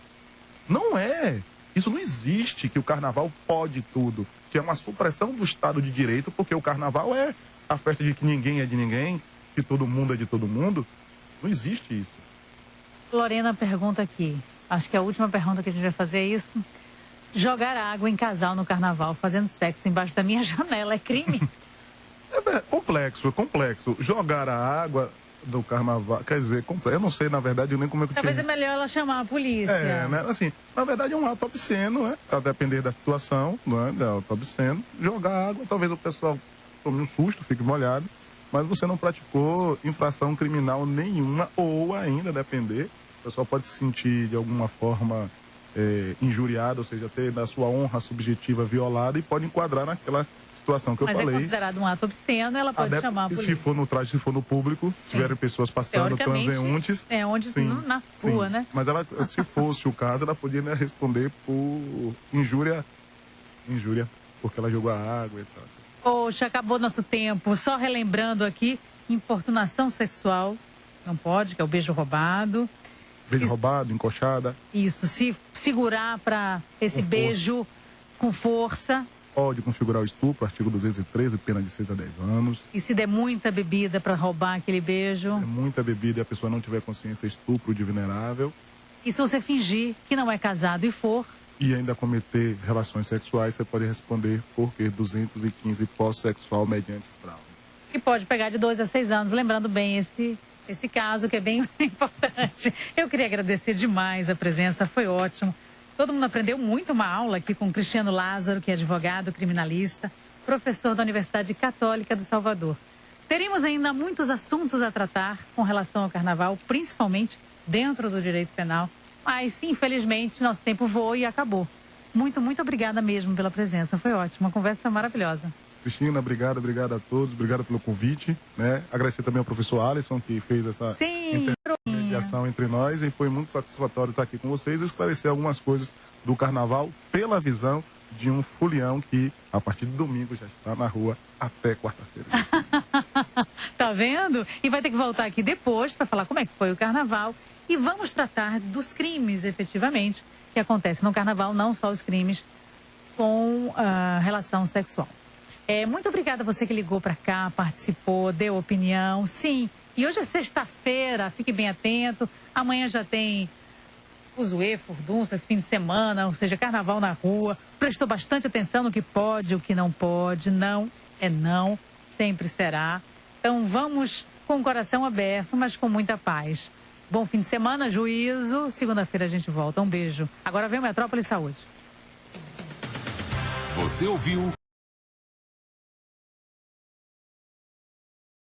[SPEAKER 2] Não é. Isso não existe, que o carnaval pode tudo. Que é uma supressão do Estado de Direito, porque o carnaval é a festa de que ninguém é de ninguém, que todo mundo é de todo mundo. Não existe isso.
[SPEAKER 1] Lorena pergunta aqui, acho que é a última pergunta que a gente vai fazer é isso. Jogar água em casal no carnaval, fazendo sexo embaixo da minha janela, é crime?
[SPEAKER 2] É complexo. Jogar a água do carnaval, quer dizer, eu não sei, na verdade, nem como é que
[SPEAKER 1] Talvez é melhor ela chamar a polícia.
[SPEAKER 2] Né? Assim, na verdade é um ato obsceno, né? A depender da situação, né? É um ato obsceno. Jogar água, talvez o pessoal tome um susto, fique molhado, mas você não praticou infração criminal nenhuma, ou ainda, depender, o pessoal pode se sentir de alguma forma injuriado, ou seja, ter a sua honra subjetiva violada e pode enquadrar naquela situação que eu falei.
[SPEAKER 1] Mas é considerado um ato obsceno, ela pode chamar a polícia.
[SPEAKER 2] Se for no traje, se for no público, tiverem pessoas passando, transeuntes.
[SPEAKER 1] Na rua, né?
[SPEAKER 2] Mas ela, se fosse o caso, ela podia responder por injúria, porque ela jogou a água e tal.
[SPEAKER 1] Poxa, acabou nosso tempo. Só relembrando aqui, importunação sexual, não pode, que é o beijo roubado.
[SPEAKER 2] Beijo roubado, encoxada.
[SPEAKER 1] Isso, se segurar para esse beijo com força.
[SPEAKER 2] Pode configurar o estupro, artigo 213, pena de 6 a 10 anos.
[SPEAKER 1] E se der muita bebida para roubar aquele beijo?
[SPEAKER 2] Se der muita bebida e a pessoa não tiver consciência, estupro de vulnerável.
[SPEAKER 1] E se você fingir que não é casado e for?
[SPEAKER 2] E ainda cometer relações sexuais, você pode responder por 215 pós-sexual mediante fraude.
[SPEAKER 1] E pode pegar de 2 a 6 anos, lembrando bem esse caso que é bem importante. Eu queria agradecer demais a presença, foi ótimo. Todo mundo aprendeu muito, uma aula aqui com o Cristiano Lázaro, que é advogado criminalista, professor da Universidade Católica de Salvador. Teremos ainda muitos assuntos a tratar com relação ao carnaval, principalmente dentro do direito penal. Mas, infelizmente, nosso tempo voou e acabou. Muito, muito obrigada mesmo pela presença. Foi ótimo, uma conversa maravilhosa.
[SPEAKER 2] Cristina, obrigado a todos, obrigado pelo convite, né? Agradecer também ao professor Alisson, que fez essa intermediação entre nós, e foi muito satisfatório estar aqui com vocês e esclarecer algumas coisas do carnaval pela visão de um fulião que, a partir de domingo, já está na rua até quarta-feira.
[SPEAKER 1] Tá vendo? E vai ter que voltar aqui depois para falar como é que foi o carnaval. E vamos tratar dos crimes, efetivamente, que acontecem no carnaval, não só os crimes com relação sexual. Muito obrigada a você que ligou para cá, participou, deu opinião. Sim, e hoje é sexta-feira, fique bem atento. Amanhã já tem fuzuê, furdunça, esse fim de semana, ou seja, carnaval na rua. Prestou bastante atenção no que pode, o que não pode. Não é não, sempre será. Então vamos com o coração aberto, mas com muita paz. Bom fim de semana, juízo. Segunda-feira a gente volta. Um beijo. Agora vem o Metrópole Saúde.
[SPEAKER 5] Você ouviu